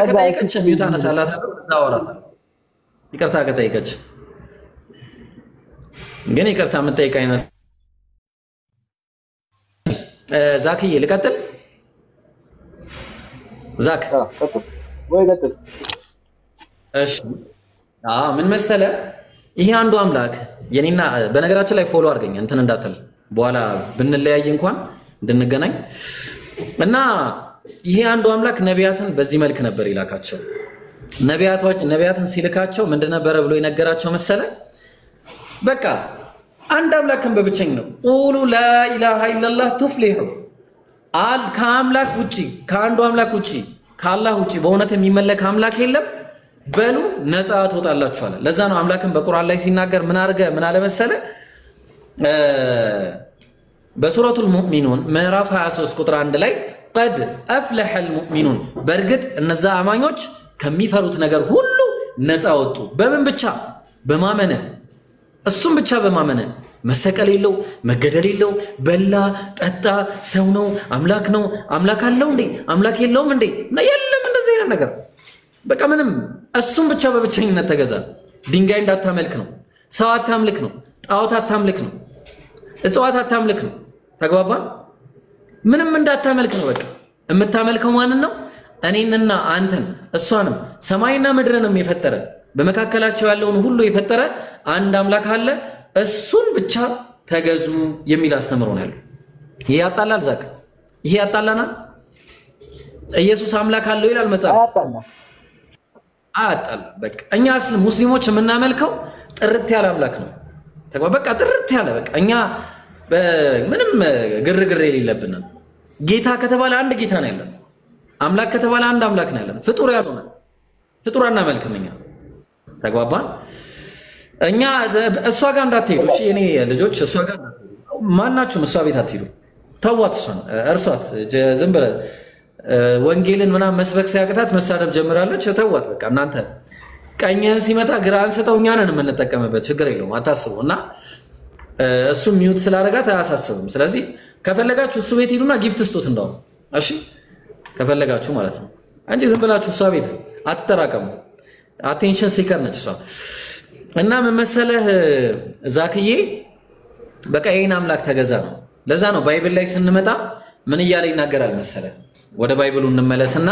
ከጠየቀች ሚውት አነሳላታለሁ ታወራታለሁ ይቅርታ ከጠየቀች ግን ይቅርታ የምትጠይቅ አይነት ዛክዬ ልቀጥል ዛክ ቀጥል እሺ ምን መሰለ ይሄ አንዱ አምላክ የኔና በነገራችን ላይ ፎሎ አድርገኝ እንትን እንዳትል በኋላ ብንለያይ እንኳን እንድንገናኝ እና ይሄ አንዱ አምላክ ነቢያትን በዚህ መልክ ነበር ይላካቸው ነቢያትን ሲልካቸው ምንድነበር ብሎ ይነገራቸው መሰለ በቃ አንድ አምላክን በብቸኝ ነው ቁሉ ላ ኢላሃ ኢላላህ ትፍሊሑ ከአምላክ ውጪ ከአንዱ አምላክ ውጪ ከአላህ ውጪ በእውነት የሚመለክ አምላክ የለም በሉ ነፃ ትወጣላችሁ አለ ለዛ ነው አምላክን በቁርአን ላይ ሲናገር ምን አለ መሰለ በሱረቱል ሙእሚኑን ምዕራፍ 23 ቁጥር 1 ላይ قد افلح المؤمنون በርግጥ እነዛ አማኞች ከሚፈሩት ነገር ሁሉ ነፃ ወጡ በምን ብቻ በማመነ እሱም ብቻ በማመነ መሰቀል የለው መገደል የለው በላ ጠጣ ሰው ነው አምላክ አለው እንዴ አምላክ የለውም እንዴ የለም እንደዚህ አይነት ነገር በቃ ምንም እሱም ብቻ በብቸኝነት ተገዛ። ድንጋይ እንዳታመልክ ነው፣ ሰው አታምልክ ነው፣ ጣዖት አታምልክ ነው፣ እጽዋት አታምልክ ነው። ተግባባን? ምንም እንዳታመልክ ነው። በቃ የምታመልከው ማንን ነው? እኔንና አንተን እሷንም ሰማይና ምድርንም የፈጠረ በመካከላቸው ያለውን ሁሉ የፈጠረ አንድ አምላክ አለ። እሱን ብቻ ተገዙ የሚል አስተምሮ ነው ያለው። ይሄ ያጣላል ዛክ? ይሄ ያጣላናል? ኢየሱስ አምላክ አለው ይላል መጽሐፍ። አያጣላ። በቃ እኛ ሙስሊሞች የምናመልከው ጥርት ያለ አምላክ ነው። በቃ ጥርት ያለ በቃ እኛ ምንም ግርግር የሌለብን ጌታ ከተባለ አንድ ጌታ ነው ያለን። አምላክ ከተባለ አንድ አምላክ ነው ያለን። ፍጡር ያልሆነ ፍጡር አናመልክም እኛ። ተግባባን? እኛ እሷ ጋር እንዳትሄዱ እሺ። እኔ ልጆች እሷ ጋር ማናችሁም እሷ ቤት አትሄዱ። ተዋት፣ እሷን እርሷት። ዝም ብለህ ወንጌልን ምናምን መስበክ ሲያቅታት መሳደብ ጀምራለች። ተዋት በቃ። እናንተ ቀኝህን ሲመታ ግራህን ሰጠው። እኛ ነን የምንጠቀምበት፣ ችግር የለውም አታስቡ። እና እሱ ሚውት ስላደረጋት አያሳስብም። ስለዚህ ከፈለጋችሁ እሱ ቤት ሂዱና ጊፍት ስጡት እንደው እሺ፣ ከፈለጋችሁ ማለት ነው እንጂ ዝም ብላችሁ እሷ ቤት አትጠራቀሙ። አቴንሽን ሲከር ነች እሷ። እና ምን መሰለህ ዛክዬ፣ በቃ ይሄን አምላክ ተገዛ ነው። ለዛ ነው ባይብል ላይ ስንመጣ ምን እያለ ይናገራል መሰለህ? ወደ ባይብሉ እንመለስና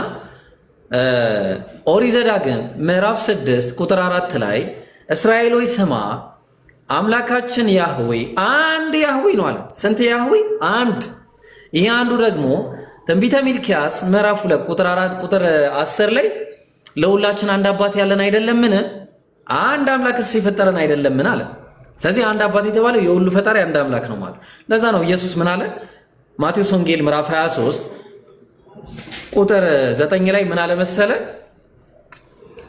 ኦሪት ዘዳግም ምዕራፍ 6 ቁጥር 4 ላይ እስራኤል ሆይ ስማ አምላካችን ያህዌ አንድ ያህዌ ነው አለ። ስንት ያህዌ? አንድ። ይሄ አንዱ ደግሞ ትንቢተ ሚልክያስ ምዕራፍ 2 ቁጥር 4 ቁጥር 10 ላይ ለሁላችን አንድ አባት ያለን አይደለምን? አንድ አምላክስ የፈጠረን አይደለምን አለ። ስለዚህ አንድ አባት የተባለው የሁሉ ፈጣሪ አንድ አምላክ ነው ማለት። ለዛ ነው ኢየሱስ ምን አለ? ማቴዎስ ወንጌል ምዕራፍ 23 ቁጥር 9 ላይ ምን አለ መሰለ?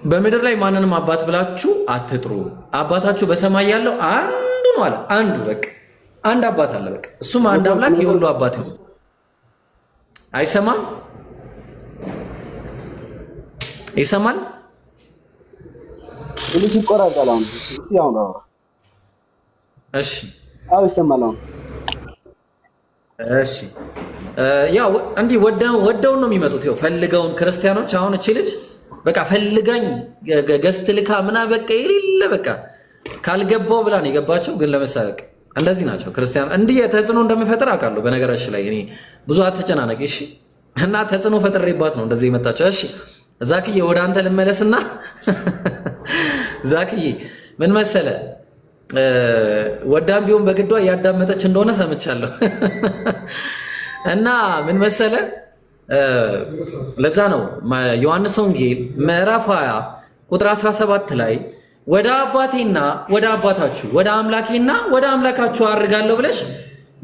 በምድር ላይ ማንንም አባት ብላችሁ አትጥሩ፣ አባታችሁ በሰማይ ያለው አንዱ ነው አለ። አንዱ በቃ አንድ አባት አለ በቃ። እሱም አንድ አምላክ የሁሉ አባት ነው። አይሰማም? ይሰማል? ትንሽ ይቆራረጣል። እሺ አሁን አውራ። እሺ አዎ ይሰማል አሁን። እሺ ያው እንዲህ ወደው ነው የሚመጡት። ይኸው ፈልገውን ክርስቲያኖች አሁን እቺ ልጅ በቃ ፈልጋኝ ገስት ልካ ምና በቃ የሌለ በቃ ካልገባው ብላ ነው የገባቸው። ግን ለመሳለቅ እንደዚህ ናቸው ክርስቲያን። እንዲህ ተጽዕኖ እንደምፈጥር አውቃለሁ። በነገራችን ላይ እኔ ብዙ አትጨናነቂ እሺ። እና ተጽዕኖ ፈጥሬባት ነው እንደዚህ የመጣቸው። እሺ ዛክዬ ወደ አንተ ልመለስና ዛክዬ ምን መሰለ ወዳም ቢሆን በግዷ ያዳመጠች እንደሆነ ሰምቻለሁ። እና ምን መሰለ ለዛ ነው ዮሐንስ ወንጌል ምዕራፍ 20 ቁጥር 17 ላይ ወደ አባቴና ወደ አባታችሁ ወደ አምላኬና ወደ አምላካችሁ አርጋለሁ ብለሽ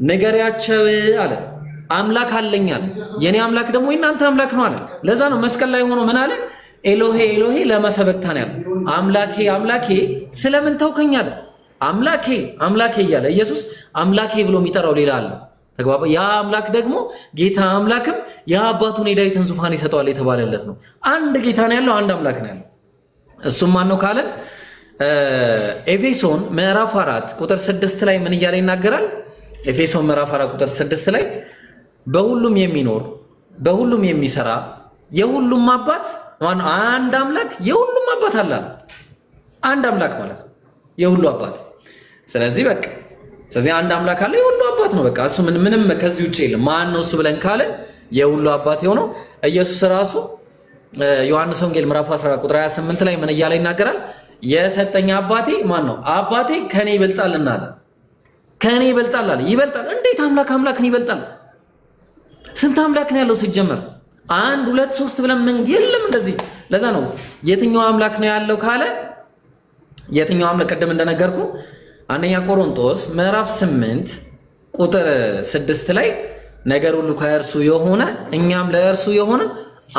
ንገሪያቸው አለ። አምላክ አለኝ አለ። የኔ አምላክ ደግሞ የእናንተ አምላክ ነው አለ። ለዛ ነው መስቀል ላይ ሆኖ ምን አለ? ኤሎሄ ኤሎሄ ለማ ሰበክታኒ አለ። አምላኬ አምላኬ ስለምን ተውከኝ አለ። አምላኬ አምላኬ እያለ ኢየሱስ አምላኬ ብሎ የሚጠራው ሌላ አለ። ተግባባ? ያ አምላክ ደግሞ ጌታ አምላክም የአባቱን የዳዊትን ዙፋን ይሰጠዋል የተባለለት ነው። አንድ ጌታ ነው ያለው፣ አንድ አምላክ ነው ያለው። እሱም ማን ነው ካለን ኤፌሶን ምዕራፍ 4 ቁጥር 6 ላይ ምን እያለ ይናገራል? ኤፌሶን ምዕራፍ 4 ቁጥር 6 ላይ በሁሉም የሚኖር በሁሉም የሚሰራ የሁሉም አባት ማነው? አንድ አምላክ የሁሉም አባት አለ። አንድ አምላክ ማለት ነው የሁሉ አባት። ስለዚህ በቃ ስለዚህ አንድ አምላክ አለ የሁሉ አባት ነው። በቃ እሱ ምንም ከዚህ ውጪ የለም። ማን ነው እሱ ብለን ካለን የሁሉ አባት የሆነው ኢየሱስ ራሱ ዮሐንስ ወንጌል ምዕራፍ 14 ቁጥር 28 ላይ ምን እያለ ይናገራል? የሰጠኝ አባቴ ማን ነው? አባቴ ከኔ ይበልጣልና አለ። ከኔ ይበልጣል አለ። ይበልጣል። እንዴት አምላክን ይበልጣል? ስንት አምላክ ነው ያለው ሲጀመር? 1 2 3 ብለን ምን የለም እንደዚህ። ለዛ ነው የትኛው አምላክ ነው ያለው ካለ የትኛው አምላክ ቀደም እንደነገርኩ አንደኛ ቆሮንቶስ ምዕራፍ 8 ቁጥር 6 ላይ ነገር ሁሉ ከእርሱ የሆነ እኛም ለእርሱ የሆነ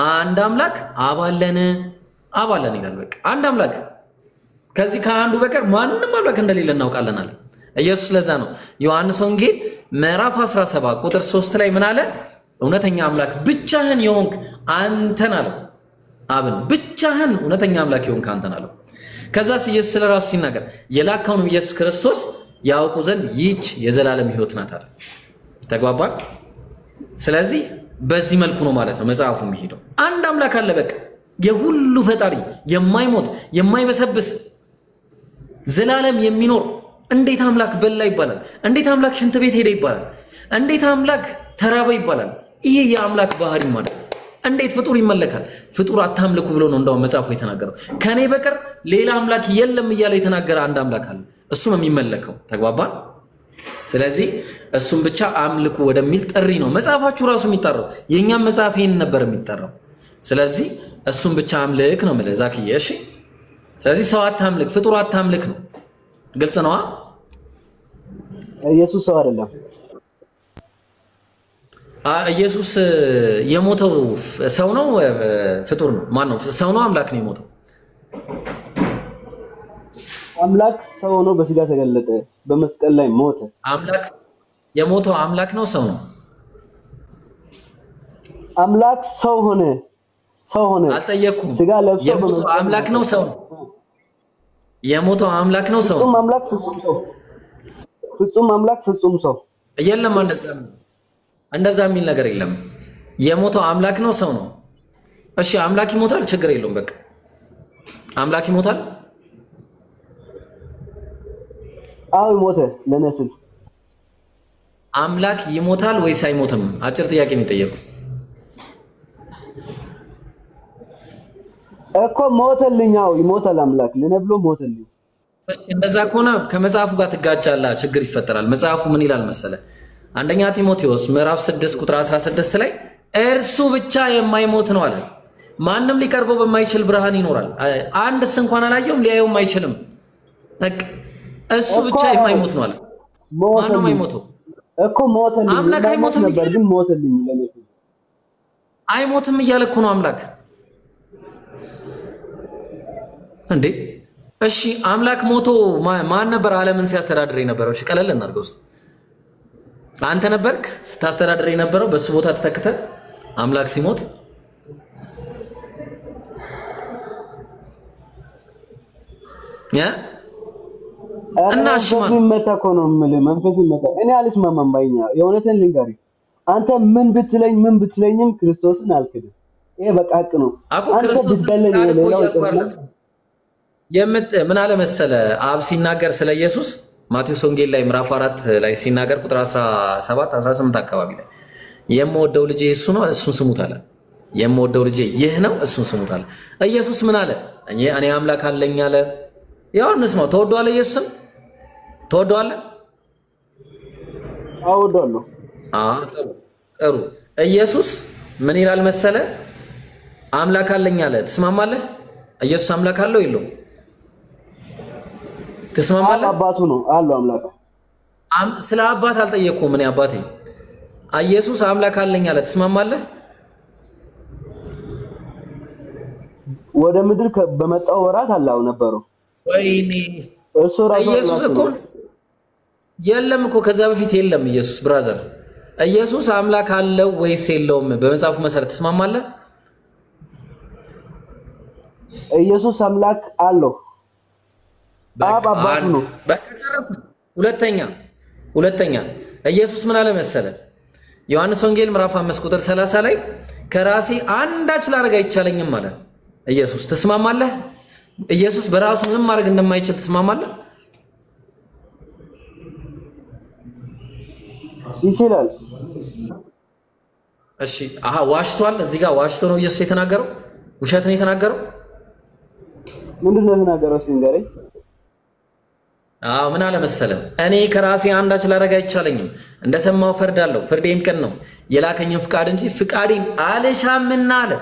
አንድ አምላክ አባለን ይላል። በቃ አንድ አምላክ ከዚህ ከአንዱ በቀር ማንንም አምላክ እንደሌለ እናውቃለን አለ ኢየሱስ። ለዛ ነው ዮሐንስ ወንጌል ምዕራፍ 17 ቁጥር 3 ላይ ምን አለ? እውነተኛ አምላክ ብቻህን የሆንክ አንተን አለው። አብን ብቻህን እውነተኛ አምላክ የሆንክ አንተን አለው። ከዛስ ኢየሱስ ስለራሱ ሲናገር የላከውን ኢየሱስ ክርስቶስ ያውቁ ዘንድ ይህች የዘላለም ሕይወት ናት አለ። ተግባባን? ስለዚህ በዚህ መልኩ ነው ማለት ነው መጽሐፉ የሚሄደው። አንድ አምላክ አለ በቃ የሁሉ ፈጣሪ የማይሞት የማይበሰብስ ዘላለም የሚኖር እንዴት አምላክ በላ ይባላል? እንዴት አምላክ ሽንት ቤት ሄደ ይባላል? እንዴት አምላክ ተራበ ይባላል? ይሄ የአምላክ ባህሪ ማለት እንዴት ፍጡር ይመለካል? ፍጡር አታምልኩ ብሎ ነው እንደው መጽሐፉ የተናገረው። ከኔ በቀር ሌላ አምላክ የለም እያለ የተናገረ አንድ አምላክ አለ። እሱ ነው የሚመለከው። ተግባባን? ስለዚህ እሱም ብቻ አምልኩ ወደሚል ጥሪ ነው መጽሐፋችሁ ራሱ የሚጠራው። የኛም መጽሐፍ ይሄን ነበር የሚጠራው። ስለዚህ እሱም ብቻ አምልክ ነው ማለት ዛክዬ። እሺ፣ ስለዚህ ሰው አታምልክ፣ ፍጡር አታምልክ ነው። ግልጽ ነው። ኢየሱስ ሰው አይደለም። ኢየሱስ የሞተው ሰው ነው ፍጡር ነው? ማን ነው? ሰው ነው አምላክ ነው የሞተው? አምላክ ሰው ነው፣ በስጋ ተገለጠ፣ በመስቀል ላይ ሞተ። አምላክ የሞተው አምላክ ነው ሰው ነው? አምላክ ሰው ሆነ። ሰው ሆነ። አልጠየኩም። ስጋ ለብሶ የሞተው አምላክ ነው ሰው ነው? የሞተው አምላክ ነው ሰው? ፍጹም አምላክ ፍጹም ሰው። ፍጹም አምላክ ፍጹም ሰው። የለም እንደዛ የሚል ነገር የለም። የሞተው አምላክ ነው ሰው ነው? እሺ አምላክ ይሞታል፣ ችግር የለውም። በቃ አምላክ ይሞታል። አዎ ሞተ። ለነስል አምላክ ይሞታል ወይስ አይሞትም? አጭር ጥያቄ ነው የጠየቁ እኮ። ሞተልኛው ይሞታል አምላክ ለነብሎ ሞተልኝ። እንደዛ ከሆነ ከመጽሐፉ ጋር ትጋጫለህ፣ ችግር ይፈጠራል። መጽሐፉ ምን ይላል መሰለ? አንደኛ ጢሞቴዎስ ምዕራፍ 6 ቁጥር 16 ላይ እርሱ ብቻ የማይሞት ነው አለ። ማንም ሊቀርበው በማይችል ብርሃን ይኖራል። አንድስ እንኳን አላየውም፣ ሊያየውም አይችልም። እሱ ብቻ የማይሞት ነው አለ። ማን ነው የማይሞተው? እኮ ሞተልኝ። አምላክ አይሞትም ነበር ግን ሞተልኝ ለነስል። አይሞትም እያለ እኮ ነው አምላክ እንዴ። እሺ አምላክ ሞቶ ማን ነበር ዓለምን ሲያስተዳድር የነበረው? እሺ ቀለል እናድርገው። አንተ ነበርክ ስታስተዳድር የነበረው በሱ ቦታ ተተክተ አምላክ ሲሞት? እና ሽማን መተኮ ነው የምልህ። መንፈስ ይመጣ እኔ አልስማማም ባይኛ። የእውነትን ልንገርህ፣ አንተ ምን ብትለኝም ክርስቶስን አልክድም። ይሄ በቃ ሀቅ ነው። አንተ ብትደለኝ ሌላው ይቀርላል። ምን አለ መሰለ አብ ሲናገር ስለ ኢየሱስ ማቴዎስ ወንጌል ላይ ምዕራፍ 4 ላይ ሲናገር ቁጥር 17 18 አካባቢ ላይ የምወደው ልጄ እሱ ነው እሱን ስሙት አለ። የምወደው ልጄ ይህ ነው እሱን ስሙት አለ። ኢየሱስ ምን አለ? እኔ አምላክ አለኝ አለ። ያው እንስማው። ተወዷል? ኢየሱስን ተወዷል? አወዷል። ጥሩ። ኢየሱስ ምን ይላል መሰለ? አምላክ አለኝ አለ። ትስማማለህ? ኢየሱስ አምላክ አለው የለውም? ትስማማለህ? አባቱ ነው አለው አምላክ። ስለ አባት አልጠየቅኩም እኔ አባቴ። ኢየሱስ አምላክ አለኝ አለ። ትስማማለህ? ወደ ምድር በመጣው ወራት አላው ነበረው። ወይኔ እሱ ራሱ ኢየሱስ እኮ የለም እኮ ከዛ በፊት የለም። ኢየሱስ ብራዘር፣ ኢየሱስ አምላክ አለው ወይስ የለውም? በመጽሐፉ መሰረት ትስማማለህ? ኢየሱስ አምላክ አለው። አባባቱ ነው። በቃ ጨረስን። ሁለተኛ ኢየሱስ ምን አለ መሰለ? ዮሐንስ ወንጌል ምዕራፍ 5 ቁጥር 30 ላይ ከራሴ አንዳች ላደርግ አይቻለኝም አለ ኢየሱስ። ትስማማለህ? ኢየሱስ በራሱ ምንም ማድረግ እንደማይችል ትስማማለህ? ይችላል። እሺ ዋሽቷል? እዚህ ጋር ዋሽቶ ነው ኢየሱስ የተናገረው? ውሸት ነው የተናገረው? ምንድን ነው የተናገረው? ሲንገረኝ ምን አለ መሰለ? እኔ ከራሴ አንዳች ላደርግ አይቻለኝም፣ እንደሰማው ፈርዳለሁ፣ ፍርዴም ቅን ነው፣ የላከኝን ፍቃድ እንጂ ፍቃዴን አልሻምና አለ።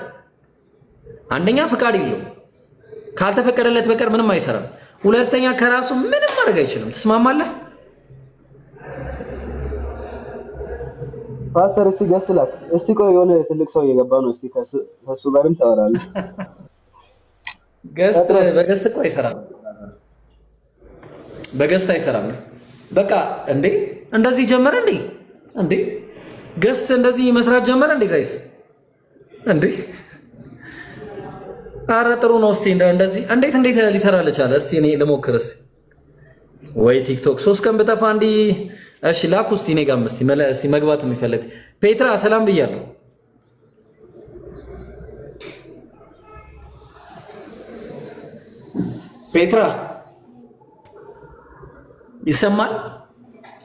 አንደኛ ፍቃድ የለውም፣ ካልተፈቀደለት በቀር ምንም አይሰራም። ሁለተኛ ከራሱ ምንም ማድረግ አይችልም። ትስማማለህ? ፓስተር እስቲ ገስላክ እስቲ ቆይ፣ የሆነ ትልቅ ሰው እየገባ ነው። እስቲ ከሱ ጋርም ታወራለህ። በገስት እኮ አይሰራም፣ በገስት አይሰራም። በቃ እንዴ እንደዚህ ጀመረ እንዴ ገስት እንደዚህ መስራት ጀመረ እንዴ ጋይስ እንዴ? አረ ጥሩ ነው። እስቲ እንደዚህ እንዴት ሊሰራ ልቻለ? እስቲ እኔ ልሞክር። እስቲ ወይ ቲክቶክ 3 ቀን በጠፋ እንዲ። እሺ ላኩ እስቲ እኔ ጋርም እስቲ መግባት የሚፈልግ ፔትራ ሰላም ብያለሁ። ፔትራ ይሰማል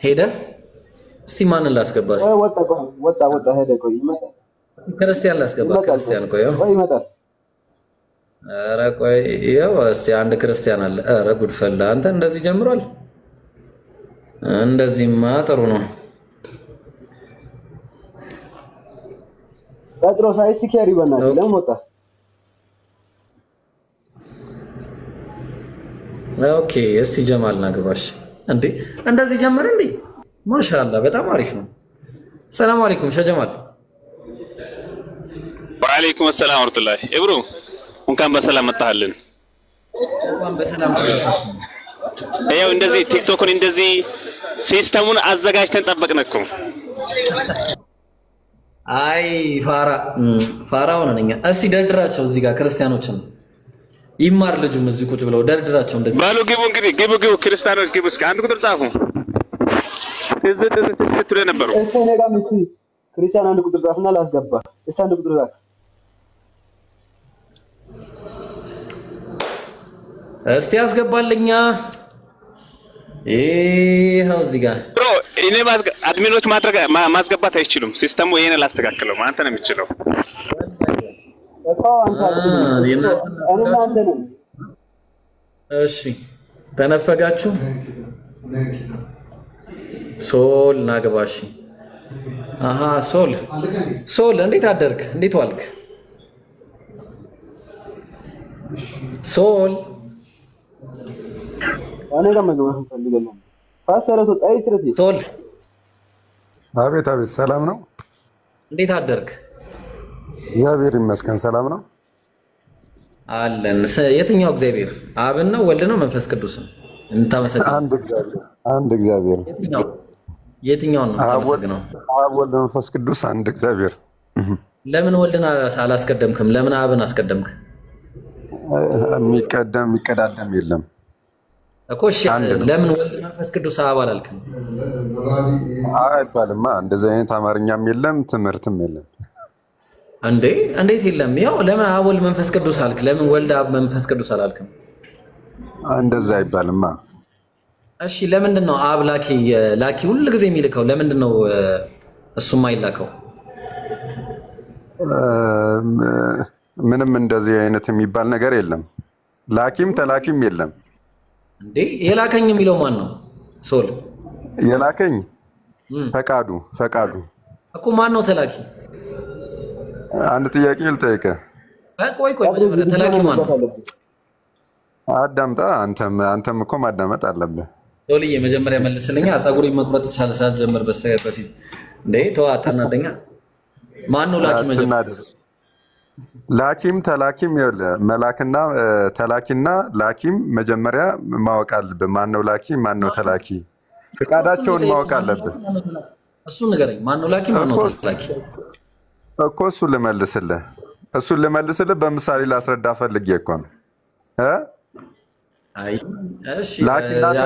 ሄደ እስቲ ማንን ላስገባ እስቲ ወጣ ሄደ ቆይ ይመጣል ክርስቲያን ላስገባ ክርስቲያን ቆይ ይመጣል ኧረ ቆይ ይኸው እስቲ አንድ ክርስቲያን አለ ኧረ ጉድፈላ አንተ እንደዚህ ጀምሯል እንደዚህማ ጥሩ ነው ጴጥሮስ አይስኪያሪ በእናትህ ለምን ወጣ ኦኬ እስቲ ጀማል ናግባሽ እንዴ እንደዚህ ጀመረ እንዴ ማሻአላ በጣም አሪፍ ነው ሰላም አለይኩም ሸጀማል ወአለይኩም ሰላም ወራህመቱላሂ ኢብሩ እንኳን በሰላም መጣህልን እንኳን በሰላም ያው እንደዚህ ቲክቶክን እንደዚህ ሲስተሙን አዘጋጅተን ጠበቅነኩ አይ ፋራ ሆነኛ እስቲ ደርድራቸው እዚህ ጋር ክርስቲያኖችን ይማር ልጁም እዚህ ቁጭ ብለው ደርድራቸው እንደዚህ ባሉ ግቡ እንግዲህ ግቡ ክርስቲያኖች ግቡ እስከ አንድ ቁጥር ጻፉ ትዝት ነበሩ እሺ እኔ ጋር ምስቲ ክርስቲያን አንድ ቁጥር ጻፍና ላስገባ እሺ አንድ ቁጥር ጻፍ እስቲ ያስገባልኛ ይሄው እዚህ ጋር ብሮ እኔ አድሚኖች ማስገባት አይችሉም ሲስተሙ ይሄን ላስተካክለው አንተ ነው የምትችለው እሺ ተነፈጋችሁ ሶል ናገባሽ አሃ ሶል እንዴት አደርክ እንዴት ዋልክ ሶል እኔ ጋር መግባት ፈልጋለሁ ፓስተር ሶል አቤት ሰላም ነው እንዴት አደርክ እግዚአብሔር ይመስገን ሰላም ነው አለን የትኛው እግዚአብሔር አብን ነው ወልድ ነው መንፈስ ቅዱስ ነው እንታመሰግን አንድ እግዚአብሔር የትኛው ነው እንታመሰግነው አብ ወልድ መንፈስ ቅዱስ አንድ እግዚአብሔር ለምን ወልድን አላስቀደምክም ለምን አብን አስቀደምክ የሚቀዳደም የለም እኮ እሺ ለምን ወልድ መንፈስ ቅዱስ አብ አላልክም አይባልማ እንደዚህ አይነት አማርኛም የለም ትምህርትም የለም እንዴት የለም ያው ለምን አብ ወልድ መንፈስ ቅዱስ አልክ ለምን ወልድ አብ መንፈስ ቅዱስ አላልክም እንደዛ አይባልማ እሺ ለምንድን ነው አብ ላኪ ሁሉ ጊዜ የሚልከው ለምንድን ነው እሱም አይላከው ምንም እንደዚህ አይነት የሚባል ነገር የለም ላኪም ተላኪም የለም እንዴ የላከኝ የሚለው ማን ነው ሶል የላከኝ ፈቃዱ እኮ ማን ነው ተላኪ አንድ ጥያቄ ልጠይቅህ ቆይ መጀመሪያ ተላኪ ማን ነው አዳምጣ አንተም እኮ ማዳመጥ አለብህ ሶልዬ መጀመሪያ መልስልኛ ፀጉሪ መቁረጥ ይቻላል ጀመር በስተቀር እንዴ ተዋጣና ደኛ ማን ነው ላኪ መጀመሪያ ላኪም ተላኪም መላክና ተላኪና ላኪም መጀመሪያ ማወቅ አለብህ ማን ነው ላኪ ማን ነው ተላኪ ፍቃዳቸውን ማወቅ አለብህ እሱ ንገረኝ ማን ነው ላኪ ማን ነው ተላኪ እኮ እሱን ልመልስልህ በምሳሌ ላስረዳ ፈልጌ እኮ ነው አይ እሺ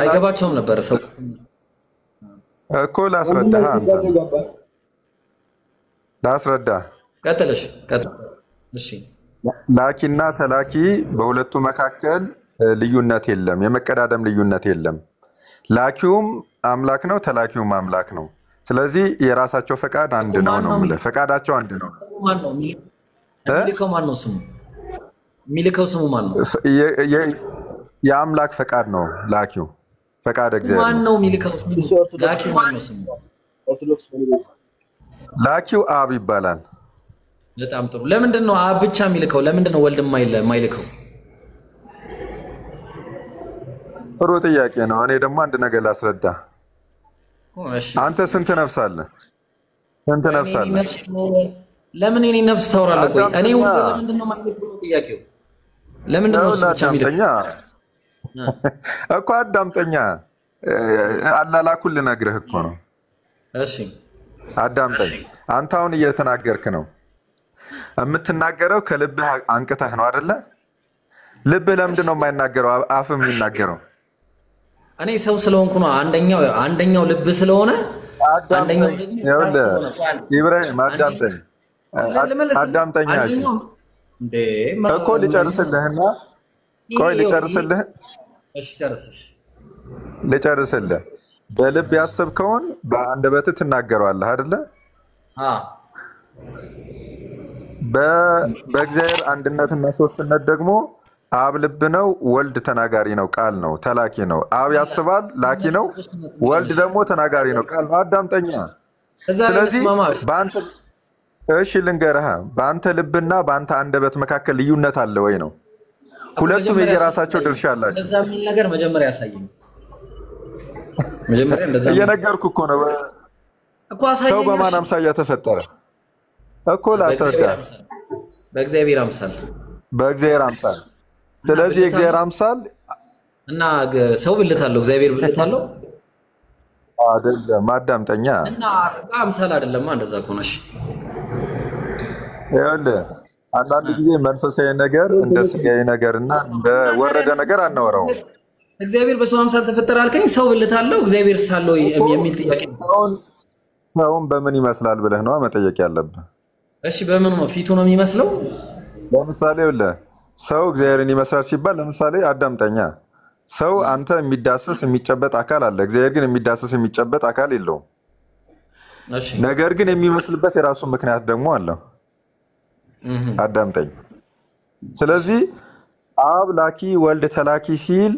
አይገባቸውም ነበር ሰው እኮ ላስረዳ ቀጥለሽ እሺ ላኪና ተላኪ በሁለቱ መካከል ልዩነት የለም የመቀዳደም ልዩነት የለም ላኪውም አምላክ ነው ተላኪውም አምላክ ነው ስለዚህ የራሳቸው ፈቃድ አንድ ነው ማለት ፈቃዳቸው አንድ ነው ማን ነው የሚልከው ማን ነው ስሙ የሚልከው ስሙ ማን ነው የአምላክ ፈቃድ ነው ላኪው ፈቃድ እግዚአብሔር ማን ነው የሚልከው ላኪው ማን ነው ስሙ ላኪው አብ ይባላል በጣም ጥሩ ለምንድን ነው አብ ብቻ የሚልከው ለምንድን ነው ወልድ የማይልከው ጥሩ ጥያቄ ነው እኔ ደግሞ አንድ ነገር ላስረዳ አንተ ስንት ነፍስ አለ ለምን እኔ ነፍስ ታወራለህ ቆይ እኔ ወልድ ለምንድን ነው የማይልከው ጥያቄው ለምንድን ነው እሱ ብቻ የሚልከው እኮ አዳምጠኛ አላላኩል ልነግርህ እኮ ነው እሺ አዳምጠኝ አንተ አሁን እየተናገርክ ነው የምትናገረው ከልብህ አንቅተህ ነው አይደለ ልብህ ለምንድን ነው የማይናገረው አፍ የሚናገረው እኔ ሰው ስለሆንኩ ነው አንደኛው ልብ ስለሆነ አንደኛው ኢብራሂም አዳምጠኝ እኮ ልጨርስልህና ቆይ ልጨርስልህ። እሺ ጨርስሽ። ልጨርስልህ። በልብ ያሰብከውን በአንደበትህ ትናገረዋለህ አይደለ? በእግዚአብሔር አንድነትና ሶስትነት ደግሞ አብ ልብ ነው፣ ወልድ ተናጋሪ ነው፣ ቃል ነው፣ ተላኪ ነው። አብ ያስባል፣ ላኪ ነው። ወልድ ደግሞ ተናጋሪ ነው፣ ቃል ነው። አዳምጠኛ። ስለዚህ በአንተ እሺ ልንገርህ፣ በአንተ ልብና በአንተ አንደበት መካከል ልዩነት አለ ወይ ነው? ሁለቱም የየራሳቸው ድርሻ አላቸው። እንደዛ ምን ነገር መጀመሪያ ያሳየኝ። መጀመሪያ እንደዛ እየነገርኩህ እኮ ነው እኮ አሳየኝ። ሰው በማን አምሳያ ተፈጠረ እኮ ላስረዳ። በእግዚአብሔር አምሳል። በእግዚአብሔር አምሳል። ስለዚህ የእግዚአብሔር አምሳል እና ሰው ብልት አለው፣ እግዚአብሔር ብልት አለው አይደለም? አዳምጠኛ። እና አምሳል አይደለም እንደዛ ከሆነሽ ይኸውልህ አንዳንድ ጊዜ መንፈሳዊ ነገር እንደ ስጋዊ ነገርና እንደ ወረደ ነገር አናወራውም። እግዚአብሔር በሰው አምሳል ተፈጠረ አልከኝ፣ ሰው ብልት አለው፣ እግዚአብሔር ሳለው የሚል ጥያቄ ሰውን በምን ይመስላል ብለህ ነው መጠየቅ ያለብህ። እሺ በምን ነው ፊቱ ነው የሚመስለው? ለምሳሌ ይኸውልህ ሰው እግዚአብሔርን ይመስላል ሲባል ለምሳሌ አዳምጠኛ፣ ሰው አንተ የሚዳሰስ የሚጨበጥ አካል አለ፣ እግዚአብሔር ግን የሚዳሰስ የሚጨበጥ አካል የለውም። እሺ ነገር ግን የሚመስልበት የራሱ ምክንያት ደግሞ አለው። አዳምጠኝ። ስለዚህ አብ ላኪ ወልድ ተላኪ ሲል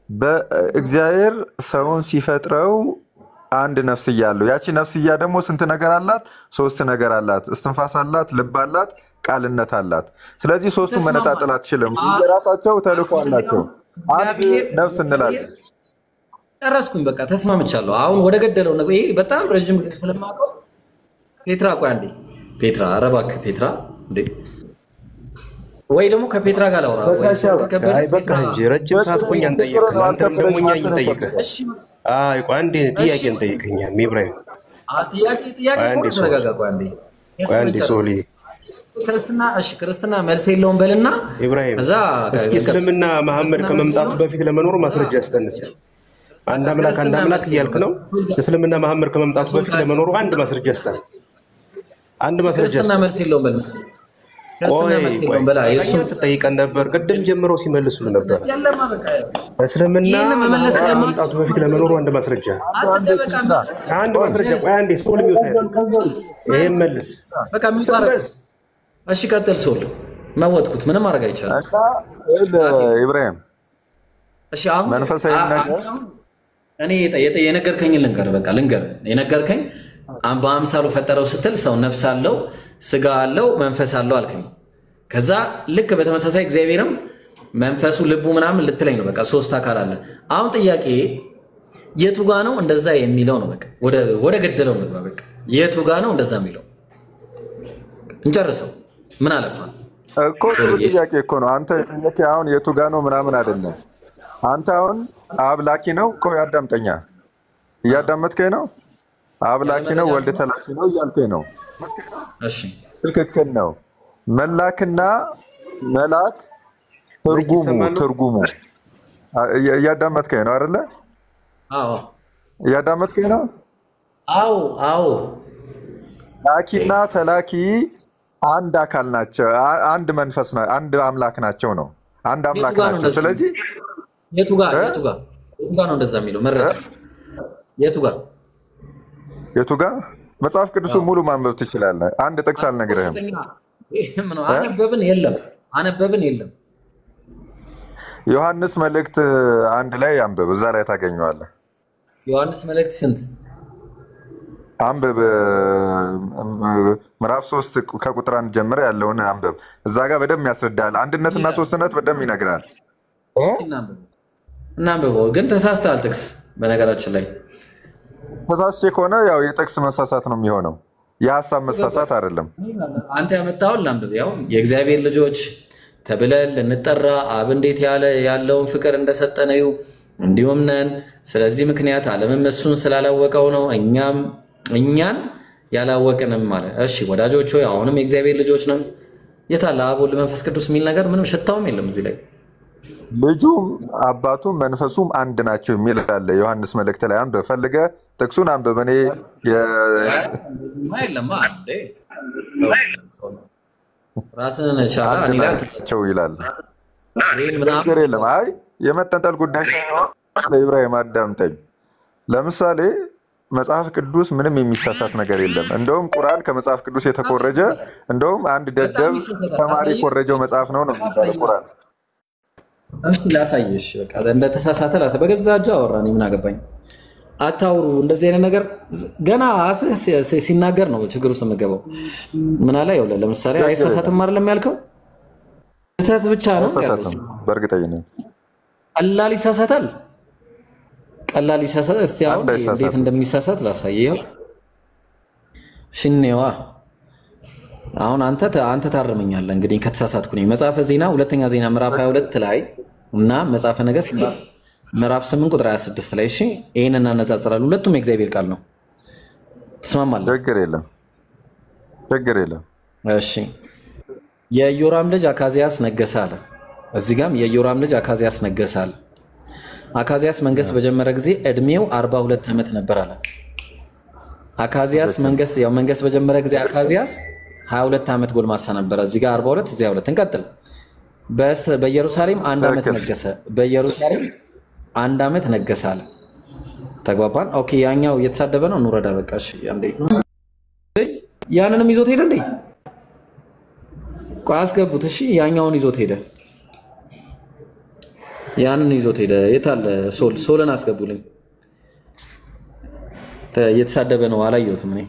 በእግዚአብሔር ሰውን ሲፈጥረው አንድ ነፍስያ አለው። ያቺ ነፍስያ ደግሞ ስንት ነገር አላት? ሶስት ነገር አላት። እስትንፋስ አላት፣ ልብ አላት፣ ቃልነት አላት። ስለዚህ ሶስቱ መነጣጠል አትችልም። የራሳቸው ተልእኮ አላቸው። አንድ ነፍስ እንላለን። ጨረስኩኝ፣ በቃ ተስማምቻለሁ። አሁን ወደ ገደለው ነው። ይሄ በጣም ረጅም ጊዜ ስለማውቀው ፔትራ፣ ቆይ አንዴ ፔትራ፣ ኧረ እባክህ ፔትራ እንዴ! ወይ ደግሞ ከፔትራ ጋር ላውራ ወይ በቃ እንጂ ረጅም ሰዓት ቆይ አንጠይቅህ። አንተም ደግሞ እኛ እንጠይቅህ። እሺ አይ ቆይ አንዴ ጥያቄ እንጠይቅህ። ኢብራሂም ጥያቄ ቆይ ተረጋጋ። ቆይ አንዴ ሶሊ ክርስትና መልስ የለውም በልና ኢብራሂም፣ እስኪ እስልምና መሐመድ ከመምጣቱ በፊት ለመኖር ማስረጃ አስተንስ። አንድ አምላክ እያልክ ነው። እስልምና መሐመድ ከመምጣቱ በፊት ለመኖሩ አንድ ማስረጃ አስተንስ። አንድ ማስረጃ ክርስትና መልስ የለውም በልና እሱን ስጠይቀን ነበር። ቅድም ጀምሮ ሲመልሱ ነበር። እስልምና ከመምጣቱ በፊት ለመኖሩ አንድ ማስረጃ ቆይ አንዴ ሶል ሚውት ይሄን መልስ በቃ ሚውት። እሺ ቀጥል ሶል። መወጥኩት ምንም ማድረግ አይቻልም። ኢብራሂም እሺ አሁን መንፈሳዊ ነገር እኔ የነገርከኝ ልንገር የነገርከኝ በአምሳሉ ፈጠረው ስትል ሰው ነፍስ አለው፣ ስጋ አለው፣ መንፈስ አለው አልከኝ። ከዛ ልክ በተመሳሳይ እግዚአብሔርም መንፈሱ ልቡ ምናምን ልትለኝ ነው። በቃ ሶስት አካል አለ። አሁን ጥያቄ የቱ ጋ ነው እንደዛ የሚለው ነው። በቃ ወደ ገደለው ነው። በቃ የቱ ጋ ነው እንደዛ የሚለው እንጨርሰው። ምን አለፋ እኮ ጥያቄ እኮ ነው። አንተ ጥያቄ አሁን የቱ ጋ ነው ምናምን አይደለም። አንተ አሁን አብ ላኪ ነው። ቆይ አዳምጠኛ፣ እያዳመጥከኝ ነው? አብ ላኪ ነው፣ ወልድ ተላኪ ነው እያልከኝ ነው። እሺ ትክክል ነው። መላክና መላክ ትርጉሙ እያዳመጥከኝ ነው አይደለ? አዎ እያዳመጥከኝ ነው። አዎ ላኪና ተላኪ አንድ አካል ናቸው። አንድ መንፈስ ነው። አንድ አምላክ ናቸው ነው። አንድ አምላክ ናቸው። ስለዚህ የቱ ጋር ነው እንደዛ የሚለው መረጃ? የቱ ጋር መጽሐፍ ቅዱስን ሙሉ ማንበብ ትችላለህ። አንድ ጥቅስ አልነግርህም። አነበብን የለም። ዮሐንስ መልእክት 1 ላይ አንብብ፣ እዛ ላይ ታገኘዋለህ። ዮሐንስ መልእክት ስንት አንብብ? ምዕራፍ 3 ከቁጥር 1 ጀምረ ያለውን አንብብ። እዛ ጋር በደንብ ያስረዳል። አንድነትና ሶስትነት በደንብ ይነግራል። እናንብበው። ግን ተሳስተሃል ጥቅስ። በነገራችን ላይ ተሳስቼ ከሆነ ያው የጥቅስ መሳሳት ነው የሚሆነው፣ የሀሳብ መሳሳት አይደለም። አንተ ያመጣውን ላንብብ። ያው የእግዚአብሔር ልጆች ተብለን ልንጠራ አብ እንዴት ያለውን ፍቅር እንደሰጠነው እንዲሁም ነን። ስለዚህ ምክንያት ዓለምም እሱን ስላላወቀው ነው እኛን ያላወቅንም ማለት። እሺ ወዳጆች ሆይ አሁንም የእግዚአብሔር ልጆች ነን። የታለ አብ ወልድ መንፈስ ቅዱስ የሚል ነገር ምንም ሽታውም የለም እዚህ ላይ። ልጁም አባቱም መንፈሱም አንድ ናቸው የሚል አለ ዮሐንስ መልእክት ላይ። አንብብ፣ ፈልገህ ጥቅሱን አንብብ። እኔ ራስን ቻላ ይላል። ችግር የለም። አይ የመጠንጠል ጉዳይ ሳይሆን ለኢብራሂም አዳምጠኝ። ለምሳሌ መጽሐፍ ቅዱስ ምንም የሚሳሳት ነገር የለም። እንደውም ቁርአን ከመጽሐፍ ቅዱስ የተኮረጀ እንደውም አንድ ደደብ ተማሪ ኮረጀው መጽሐፍ ነው የሚባለው ቁርአን። እሺ ላሳየሽ፣ በቃ እንደተሳሳተ ላሳይ። በገዛ እጅ አወራኝ፣ ምን አገባኝ? አታውሩ እንደዚህ አይነት ነገር። ገና አፍህ ሲናገር ነው ችግር ውስጥ የምገባው። ምን አለ ይኸውልህ፣ ለምሳሌ አይሳሳትም አይደለም ያልከው? ስህተት ብቻ ነው ያልከው። በእርግጠኝነት ቀላል ይሳሳታል፣ ቀላል ይሳሳታል። እስቲ አሁን እንዴት እንደሚሳሳት ላሳየው። ሽኔዋ አሁን አንተ ታርመኛለህ እንግዲህ ከተሳሳትኩኝ። መጽሐፈ ዜና ሁለተኛ ዜና ምዕራፍ 22 ላይ እና መጽሐፈ ነገሥት ምዕራፍ 8 ቁጥር 26 ላይ እሺ፣ ይሄንን እናነጻጽራለን። ሁለቱም የእግዚአብሔር ቃል ነው። ትስማማለህ? ችግር የለም። እሺ፣ የኢዮራም ልጅ አካዚያስ ነገሰ አለ። እዚህ ጋርም የኢዮራም ልጅ አካዚያስ ነገሰ አለ። አካዚያስ መንገስ በጀመረ ጊዜ እድሜው 42 ዓመት ነበር አለ። አካዚያስ መንገስ በጀመረ ጊዜ አካዚያስ 22 ዓመት ጎልማሳ ነበር። እዚህ ጋር 42 እዚህ 22 እንቀጥል። በኢየሩሳሌም 1 ዓመት ነገሰ። በኢየሩሳሌም 1 ዓመት ነገሰ አለ። ተግባባን? ኦኬ። ያኛው እየተሳደበ ነው። እንውረዳ በቃ። እሺ አንዴ ያንንም ይዞት ሄደ እንዴ? ቆይ አስገቡት። እሺ ያኛውን ይዞት ሄደ። ያንን ይዞት ሄደ። የት አለ? ሶልን አስገቡልኝ። እየተሳደበ ነው፣ አላየሁትም እኔ።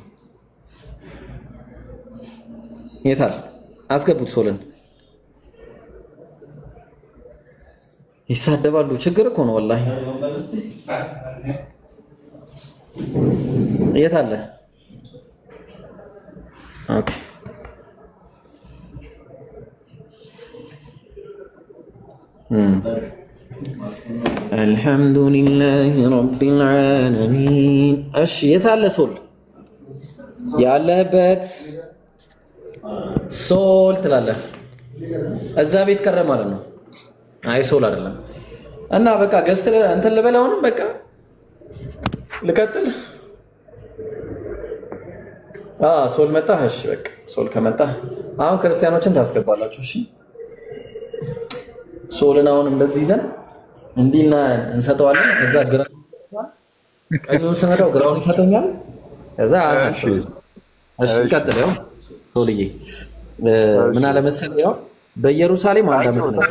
የት አለ? አስገቡት ሶልን። ይሳደባሉ። ችግር እኮ ነው ወላሂ። የት አለ? ኦኬ አልሐምዱሊላህ ረቢል ዓለሚን። እሺ የት አለ ሶል? ያለህበት ሶል ትላለህ። እዛ ቤት ቀረ ማለት ነው። አይ ሶል አይደለም። እና በቃ ገዝተህ እንትን ልበል። አሁንም በቃ ልቀጥል። ሶል መጣ። እሺ በቃ ሶል ከመጣ አሁን ክርስቲያኖችን ታስገባላችሁ። እሺ ሶልን አሁን እንደዚህ ይዘን እንዲና እንሰጠዋለን። ከዛ ቀኙን ስነዳው ግራውን ይሰጠኛል። ከዛ አሳስብ። እሺ ቀጥል። ያው ሶልዬ ምን አለ መሰለህ፣ ያው በኢየሩሳሌም 1 ዓመት ነበር።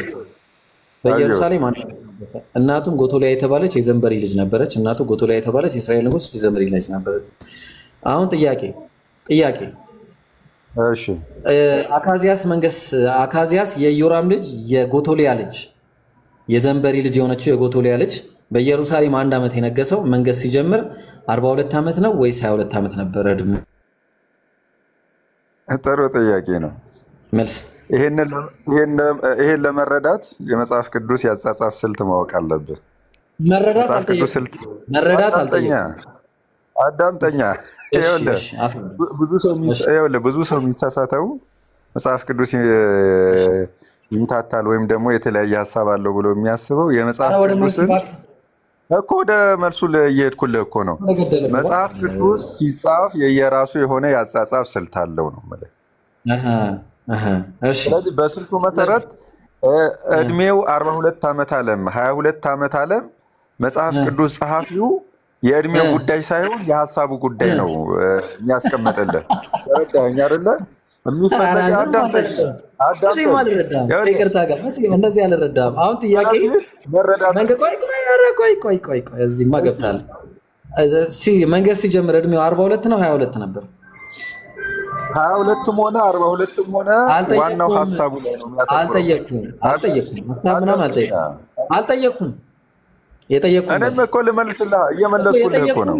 በኢየሩሳሌም 1 ዓመት ነበር። እናቱም ጎቶሊያ የተባለች የዘንበሪ ልጅ ነበረች። እናቱ ጎቶሊያ የተባለች የእስራኤል ንጉስ የዘንበሪ ልጅ ነበረች። አሁን ጥያቄ እሺ አካዚያስ የኢዮራም ልጅ የጎቶሊያ ልጅ የዘንበሪ ልጅ የሆነችው የጎቶሊያ ልጅ በኢየሩሳሌም 1 ዓመት የነገሰው መንገስ ሲጀምር 42 ዓመት ነው ወይስ 22 ዓመት ነበር እድሜ? ጥሩ ጥያቄ ነው። መልስ ይሄን ለመረዳት የመጽሐፍ ቅዱስ ያጻጻፍ ስልት ማወቅ አለብህ። መረዳት አልጠየቅም። አዳምጠኛ። ብዙ ሰው የሚሳሳተው መጽሐፍ ቅዱስ ይምታታል ወይም ደግሞ የተለያየ ሀሳብ አለው ብሎ የሚያስበው የመጽሐፍ ቅዱስ እኮ ወደ መልሱ እየሄድኩልህ እኮ ነው። መጽሐፍ ቅዱስ ሲጻፍ የየራሱ የሆነ ያጻጻፍ ስልት አለው ነው ማለት። ስለዚህ በስልቱ መሰረት እድሜው 42 ዓመት አለም 22 ዓመት አለም መጽሐፍ ቅዱስ ጸሐፊው የእድሜው ጉዳይ ሳይሆን የሐሳቡ ጉዳይ ነው የሚያስቀምጥልህ። ተረዳኸኝ አይደለ? የሚፈልግ አዳምጠኝ። ይቅርታ ጋር እንደዚህ አልረዳም። አሁን ጥያቄ ቆይ እዚህማ ገብታለህ። መንገስ ሲጀምር እድሜው 42 ነው 22 ነበር? 22ም ሆነ 42ም ሆነ ዋናው ሐሳቡ ላይ ነው የሚያተኩረው። አልጠየኩም። ሐሳብ ምናምን አልጠየኩም። የጠየቁን እኔም እኮ ልመልስልህ እየመለስኩልህ እኮ ነው።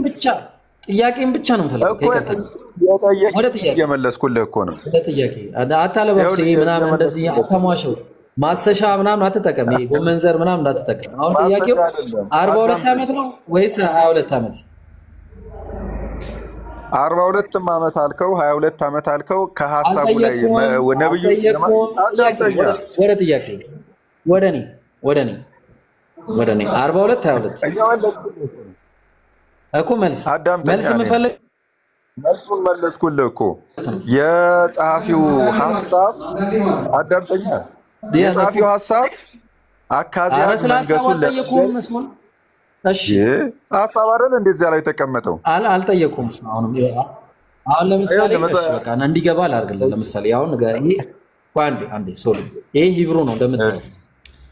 ጥያቄን ብቻ ነው የምፈልገው። ከይቅርታ ወደ ጥያቄ እየመለስኩልህ እኮ ነው። ወደ ጥያቄ አታለባብስ። ምናምን እንደዚህ አታሟሸው። ማሰሻ ምናምን አትጠቀም። ጎመን ዘር ምናምን አትጠቀም። አሁን ጥያቄው 42 ዓመት ነው ወይስ 22 ዓመት? 42 ዓመት አልከው 22 ዓመት አልከው። ከሐሳቡ ላይ ነብዩ ወደ ጥያቄ ወደ እኔ 42 22 እኮ መልስ የምፈልግ መልሱን መለስኩልህ እኮ። የጸሐፊው ሐሳብ አዳምጠኛ። የጸሐፊው ሐሳብ አካዚያስ መንገሱን ለጠየቁም መስሎ እሺ ሐሳብ አይደል እንደዚያ ላይ ተቀመጠው አልጠየቁም አሁንም አሁን ለምሳሌ እሺ በቃ እንዲገባ አላርግልህ ለምሳሌ አሁን አንዴ ሶሪ ይሄ ሂብሩ ነው እንደምታየው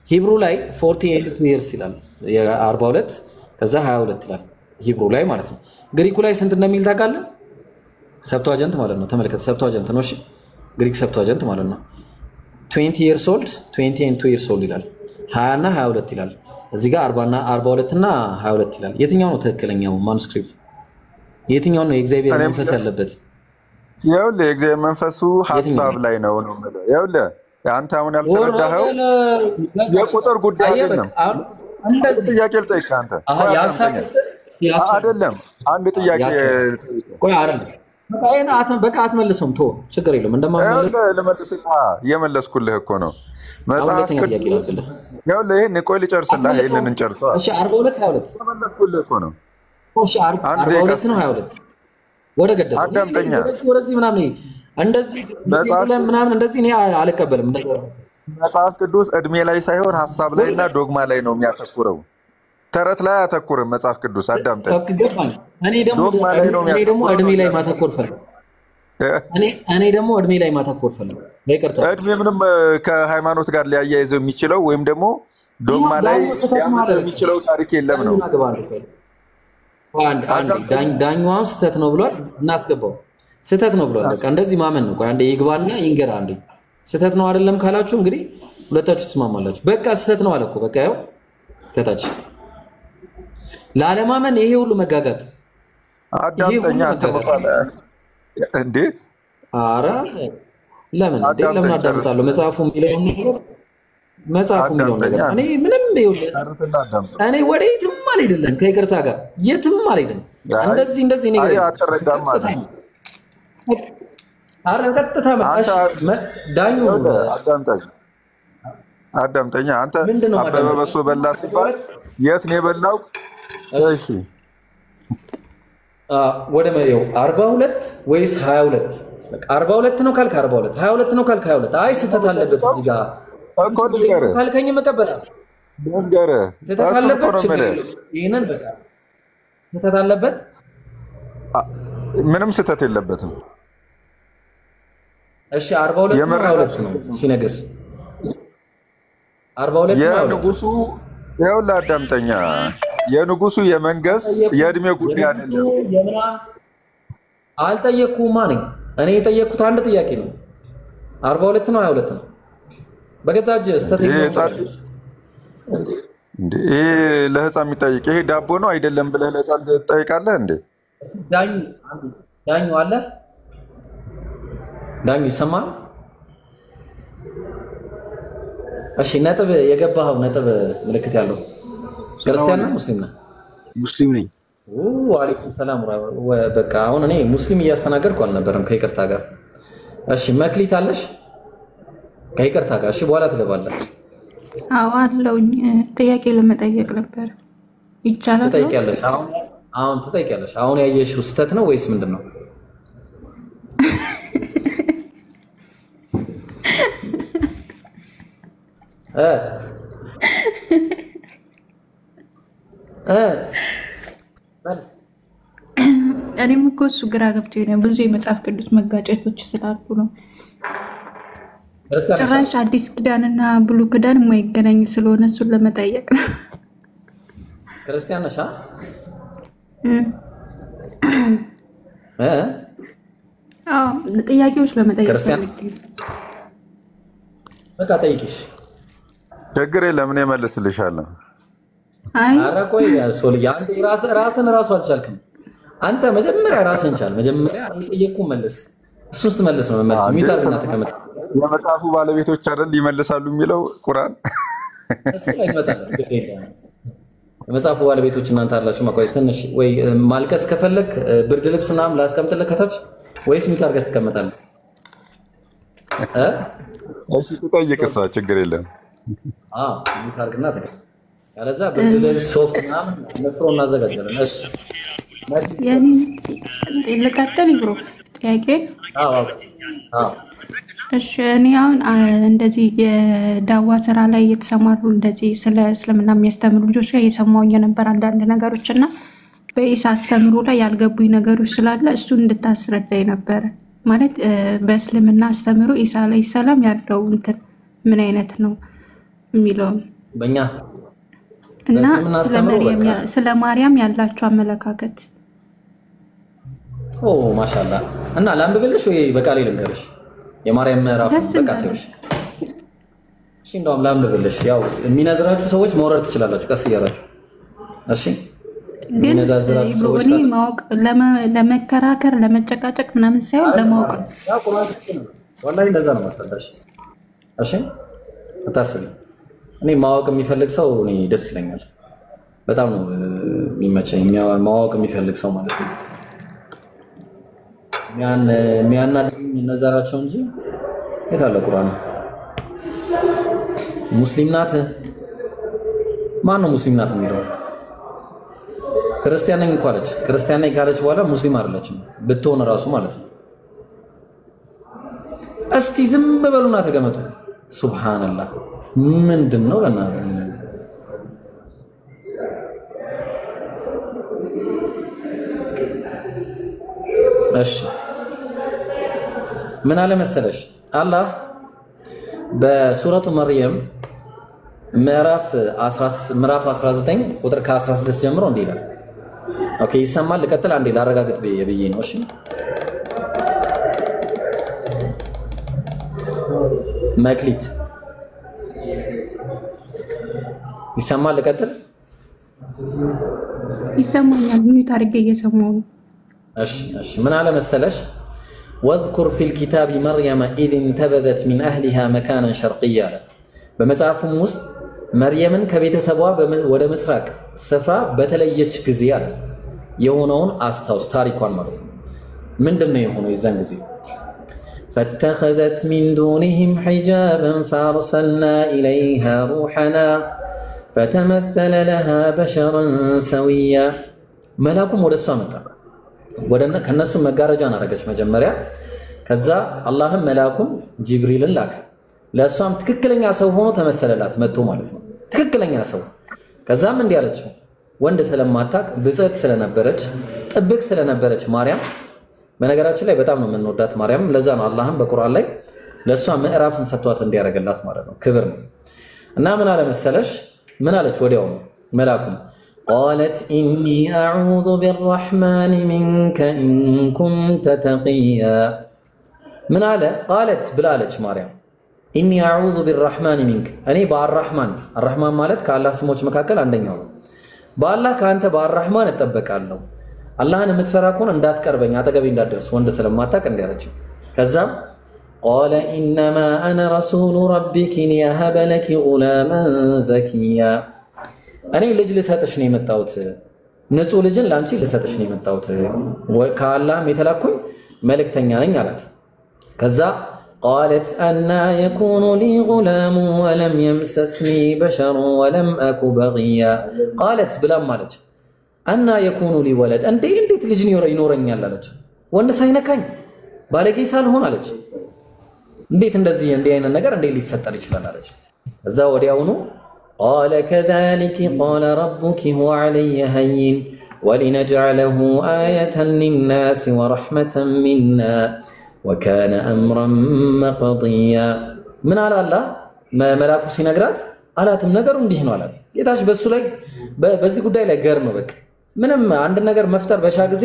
ሂብሩ ላይ 48 years ይላል የ42 ከዛ 22 ይላል ሂብሩ ላይ ማለት ነው ግሪኩ ላይ ስንት እንደሚል ታውቃለህ ሰብቷጀንት ማለት ነው ተመልከተ ሰብቷጀንት ነው እሺ ግሪክ ሰብቷጀንት ማለት ነው 20 years old 20 and 2 years old ይላል 20 እና 22 ይላል እዚህ ጋር 40 እና 42 እና 22 ይላል የትኛው ነው ትክክለኛው ማኑስክሪፕት የትኛው ነው የእግዚአብሔር መንፈስ ያለበት ይኸውልህ የእግዚአብሔር መንፈሱ ሐሳብ ላይ ነው ማለት ይኸውልህ አንተ አሁን ያልተረዳኸው የቁጥር ጉዳይ አይደለም እንደዚህ ጥያቄ ልጠይቅህ አንተ ያሳብ አይደለም አንድ ጥያቄ ቆይ አይደለም በቃ አትመልሰውም ቶ ችግር የለም እንደማመልስ ለመልስልህ የመለስኩልህ እኮ ነው መጽሐፍ ቅዱስ ይኸውልህ ይሄን ቆይ ልጨርስልህ ይሄንን እንጨርሰው እሺ 42 22 የመለስኩልህ እኮ ነው እሺ 42 ነው 22 ወደ ገደል አዳምጠኛ ወደዚህ ምናምን እንደዚህ ምናምን እንደዚህ እኔ አልቀበልም መጽሐፍ ቅዱስ እድሜ ላይ ሳይሆን ሐሳብ ላይና ዶግማ ላይ ነው የሚያተኩረው ተረት ላይ አተኩርም መጽሐፍ ቅዱስ አዳምጠኝ እኔ ደግሞ እድሜ ላይ ማተኮር ፈልግ እኔ ደግሞ እድሜ ላይ ማተኮር ፈልግ ይቅርታ እድሜ ምንም ከሃይማኖት ጋር ሊያያይዘው የሚችለው ወይም ደግሞ ዶግማ ላይ ያመጣው የሚችለው ታሪክ የለም ነው ዳኛው ስተት ነው ብሏል እናስገባው ስተት ነው ብሏል በቃ እንደዚህ ማመን ነው ቆይ አንዴ ይግባና ይንገር አንዴ ስተት ነው አይደለም ካላችሁ እንግዲህ ሁለታችሁ ተስማማላችሁ በቃ ስተት ነው አለኮ በቃ ያው ተታች ላለማመን ይሄ ሁሉ መጋጋጥ አዳምጠኛ ተባለ እንዴ አራ ለምን አዳምጣለሁ መጽሐፉ የሚለው ነገር እኔ ምንም እኔ ወዴትም አልሄድም ከይቅርታ ጋር የትም አልሄድም እንደዚህ እኔ አይ አትረዳም ማለት አረ ቀጥታ ማሽ ዳኙ አዳምጠኛ አንተ አበበ በሶ በላ ሲባል የት ነው የበላው እሺ ወደ መየው 42 ወይስ 22 በቃ 42 ነው ካልክ 42 22 ነው ካልክ 22 አይ ስተት አለበት እዚህ ጋር ካልከኝ መቀበላል ደንገረ ስተት አለበት ይሄንን በቃ ስተት አለበት ምንም ስተት የለበትም እሺ 42 ነው 22 ነው ሲነገስ 42 ነው የንጉሱ ይኸውልህ አዳምጠኛ የንጉሱ የመንገስ የእድሜ ጉዳይ አይደለም አልጠየቅኩም ማን እኔ የጠየቅኩት አንድ ጥያቄ ነው 42 ነው 22 ነው በገዛጅ ስተት እንዴ ለህፃን የሚጠይቅ ይሄ ዳቦ ነው አይደለም ብለህ ለህፃን ትጠይቃለህ እንዴ ዳኙ አለ ዳኙ ይሰማል እሺ ነጥብ የገባው ነጥብ ምልክት ያለው ክርስቲያን ነው ሙስሊም ነው ሙስሊም ነኝ ወአለይኩም ሰላም በቃ አሁን እኔ ሙስሊም እያስተናገርኩ አልነበረም ከይቅርታ ጋር እሺ መክሊት አለሽ ከይቅርታ ጋር እሺ በኋላ ትገባለህ አዎ አለውኝ ጥያቄ ለመጠየቅ ነበር ይቻላል ትጠይቂያለሽ አሁን ትጠይቂያለሽ አሁን ያየሽው ስተት ነው ወይስ ምንድነው እኔም እኮ እሱ ግራ ገብቶኝ ነው ብዙ የመጽሐፍ ቅዱስ መጋጨቶች ስላሉ ነው ጭራሽ አዲስ ኪዳንና ብሉይ ኪዳን የማይገናኝ ስለሆነ እሱን ለመጠየቅ ነው ክርስቲያን ነሽ አዎ ጥያቄዎች ለመጠየቅ ክርስቲያን በቃ ጠይቂሽ ችግር የለም እኔ እመልስልሻለሁ አይ ኧረ ቆይ ሶልያ አንተ ራስን አልቻልክም አንተ መጀመሪያ ራስን ቻል መጀመሪያ ጠየቁ መልስ እሱን ስትመልስ ነው መልስ ሚታዝና ተቀመጥ የመጽሐፉ ባለቤቶች አይደል ይመልሳሉ የሚለው ቁርአን እሱ ላይ ይመጣል የመጽሐፉ ባለቤቶች እናንተ አላችሁ ማቆይ ትንሽ ወይ ማልቀስ ከፈለክ ብርድ ልብስና ላስቀምጥልህ ከታች ወይስ ሚት አድርገህ ትቀመጣለህ እሺ ትጠይቅ እሷ ችግር የለም ሚት አድርግና ያለዛ ብርድ ልብስ ሶፍት ምናምን ነፍሮ እናዘጋጃለን እሺ ያኔ ልቀጥል ይብሮ ጥያቄ እሺ እኔ አሁን እንደዚህ የዳዋ ስራ ላይ የተሰማሩ እንደዚህ ስለ እስልምና የሚያስተምሩ ልጆች ላይ የሰማውኝ ነበር አንዳንድ ነገሮች እና በኢሳ አስተምሮ ላይ ያልገቡኝ ነገሮች ስላለ እሱን እንድታስረዳኝ ነበር። ማለት በእስልምና አስተምሮ ኢሳ አለይሂ ሰላም ያለው እንትን ምን አይነት ነው የሚለው በእኛ እና ስለ ማርያም ያላችሁ አመለካከት ማሻአላህ እና ላንብብልሽ ወይ በቃሌ ልንገርሽ? የማርያም ምዕራፍ በቃቴዎች እሺ እንደውም ላንብብልሽ። ያው የሚነዝራችሁ ሰዎች መውረድ ትችላላችሁ ቀስ እያላችሁ እሺ። ግን እኔ ማወቅ ለመከራከር ለመጨቃጨቅ ምናምን ሳይሆን ለማወቅ ነው። ያው ቁርአን ነው ወላሂ እንደዛ ነው ማስተዳሽ እሺ። አታስቢ እኔ ማወቅ የሚፈልግ ሰው እኔ ደስ ይለኛል በጣም ነው የሚመቸኝ ማወቅ የሚፈልግ ሰው ማለት ነው። የሚያናድኝ ነዛራቸው እንጂ የታለ ቁርአን ሙስሊም ናት ማን ነው ሙስሊም ናት የሚለው? ክርስቲያን ነኝ እንኳን አለች። ክርስቲያን ነኝ ካለች በኋላ ሙስሊም አይደለችም ብትሆን ራሱ ማለት ነው። እስቲ ዝም በሉና ተቀመጡ። ሱብሃንአላህ ምንድነው በእናትህ? እሺ ምን አለ መሰለሽ አላህ በሱረቱ መርየም ምዕራፍ 19 ቁጥር ከ16 ጀምሮ እንዲህ ይላል። ኦኬ ይሰማል? ልቀጥል አንዴ ላረጋግጥ ብዬ ነው። እሺ መክሊት ይሰማል? ልቀጥል? ይሰማኛል። ሚዩት አድርጌ እየሰማሁ ነው። እሺ ምን አለ መሰለሽ واذكر في الكتاب مريم إذ انتبذت من أهلها مكانا شرقيا بمصحفم ውስጥ መርየምን ከቤተሰቧ ወደ ምስራቅ ስፍራ በተለየች ጊዜ አለ የሆነውን አስታውስ ታሪኳን ማለት ነው። ምንድነው የሆነው የዛን ጊዜ? فاتخذت من دونهم حجابا فارسلنا إليها روحنا فتمثل لها بشرا سويا ملاكم ወደሷ መጣ ወደነ ከነሱ መጋረጃን አረገች መጀመሪያ። ከዛ አላህም መላኩን ጅብሪልን ላከ። ለሷም ትክክለኛ ሰው ሆኖ ተመሰለላት መጥቶ ማለት ነው ትክክለኛ ሰው። ከዛም እንዲህ አለችው ወንድ ስለማታቅ ብጽዕት ስለነበረች ጥብቅ ስለነበረች ማርያም በነገራችን ላይ በጣም ነው የምንወዳት ማርያም። ለዛ ነው አላህም በቁርአን ላይ ለሷ ምዕራፍን ሰጥቷት እንዲያረጋላት ማለት ነው ክብር ነው። እና ምን አለ መሰለሽ ምን አለች ወዲያው መላኩም قالت إني أعوذ بالرحمن منك إن كنت تقيا من على قالت بلالج مريم إني أعوذ بالرحمن منك أني بالرحمن الرحمن مالت كالله سموش مكاكل عندنا بالله كأنت بالرحمن اتبك الله الله أنا متفرقون أن دات كربين أتقبل إن درس وند سلاماتك أن درج كذاب قال إنما أنا رسول ربك لأهب لك غلاما زكيا أنا ልጅ ልሰጥሽ ነው የመጣሁት ንጹህ ልጅን ላንቺ ልሰጥሽ ነው የመጣሁት ከአላህም የተላኩኝ መልእክተኛ ነኝ አላት። ከዛ قالت أنا يكون لي غلام ولم يمسسني بشر ولم أك بغيا قالت بلا مالج أنا يكون لي ولد እንዴት ልጅ ይኖረኛል አለች። ወንድ ሳይነካኝ ባለጌ ሳልሆን አለች። እንዴት እንደዚህ አይነት ነገር እንዴት ሊፈጠር ይችላል አለች። እዛ ወዲያውኑ قال كذلك قال ربك هو علي هين ولنجعله آية للناس ورحمة منا وكان أمرا مقضيا من على الله ما ملاكو سينغرات አላትም ነገሩ እንዲህ ነው አላት። የታሽ በሱ ላይ በዚህ ጉዳይ ላይ ገር ነው በቃ ምንም አንድ ነገር መፍጠር በሻ ጊዜ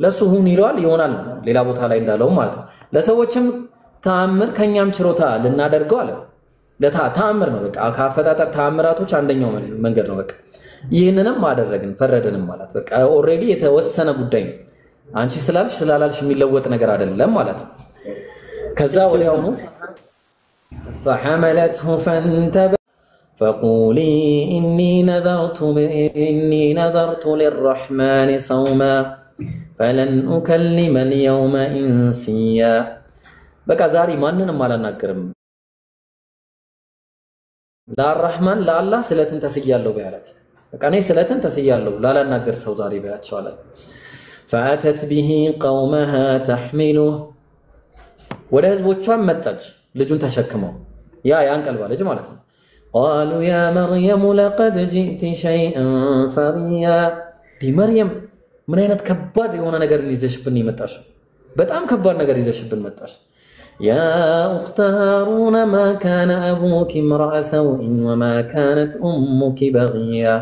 ለሱ ሁን ይሏል ይሆናል ሌላ ቦታ ላይ እንዳለው ማለት ነው። ለሰዎችም ተአምር ከኛም ችሮታ ልናደርገው አለ። ተአምር ነው በቃ ካፈጣጠር ተአምራቶች አንደኛው መንገድ ነው በቃ ይሄንንም አደረግን ፈረደንም ማለት በቃ ኦሬዲ የተወሰነ ጉዳይ ነው። አንቺ ስላላልሽ የሚለወጥ ነገር አይደለም ማለት ከዛ ወዲያውኑ فحملته فانتبه فقولي إني نذرت للرحمن صوما فلن أكلم اليوم إنسيا بقى زاري ماننم አላናገርም ለአርህማን ለአላህ ስለትን ተስያለሁ በያላት በቃ እኔ ስለትን ተስያለሁ ላላናገር ሰው ዛሬ በያቸው አለ። فأتت به قومها تحمله ወደ ህዝቦቿም መጣች ልጁን ተሸክመው ያንቀልባ ልጅ ማለት ነው قالوا يا مريم لقد جئت شيئا فريا دي مريم ምን አይነት ከባድ የሆነ ነገር ይዘሽብን ይመጣሽ በጣም ከባድ ነገር ይዘሽብን መጣሽ يا اخت هارون ما كان ابوك امرأ سوء وما كانت امك بغيا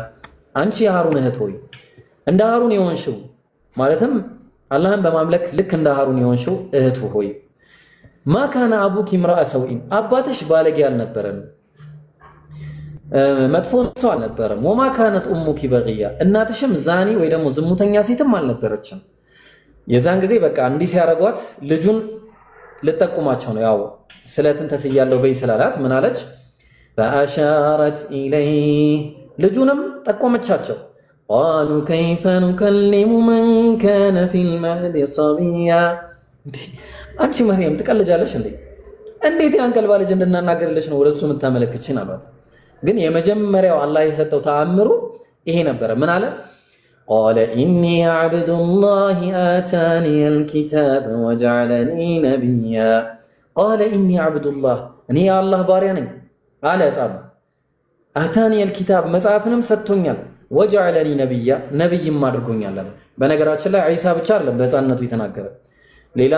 አንቺ ሃሩን እህት ሆይ እንደ ሃሩን የሆንሽው ማለትም አላህን በማምለክ ልክ እንደ ሃሩን የሆንሽው እህቱ ሆይ ما كان ابوك امرأ سوء አባትሽ ባለጌ አልነበረም መጥፎ ሰው አልነበረም وما كانت امك بغيا እናትሽም ዛኒ ወይ ደግሞ ዝሙተኛ ሴትም አልነበረችም የዛን ጊዜ በቃ እንዲህ ሲያረጓት ልጁን ልጠቁማቸው ነው ያው ስለትን ተስያለው በይስላላት ምን አለች فاشارت اليه ልጁንም ጠቆመቻቸው قالوا كيف نكلم من كان في المهد صبيا አንቺ መርየም ትቀልጃለሽ እንዴት ያንቀልባ ልጅ እንድናናገርልሽ ነው ወደሱ መታመለክችን አሏት ግን የመጀመሪያው አላህ የሰጠው ተአምሩ ይሄ ነበር ምን አለ قال اني عبد الله اتاني الكتاب وجعلني نبيا قال اني عبد الله اني الله باريا ነኝ አለ ጻም اتاني الكتاب መጽሐፍንም ሰጥቶኛል وجعلني نبيا ነብይም አድርጎኛል በነገራችን ላይ ኢሳ ብቻ አይደለም በህፃንነቱ የተናገረ ሌላ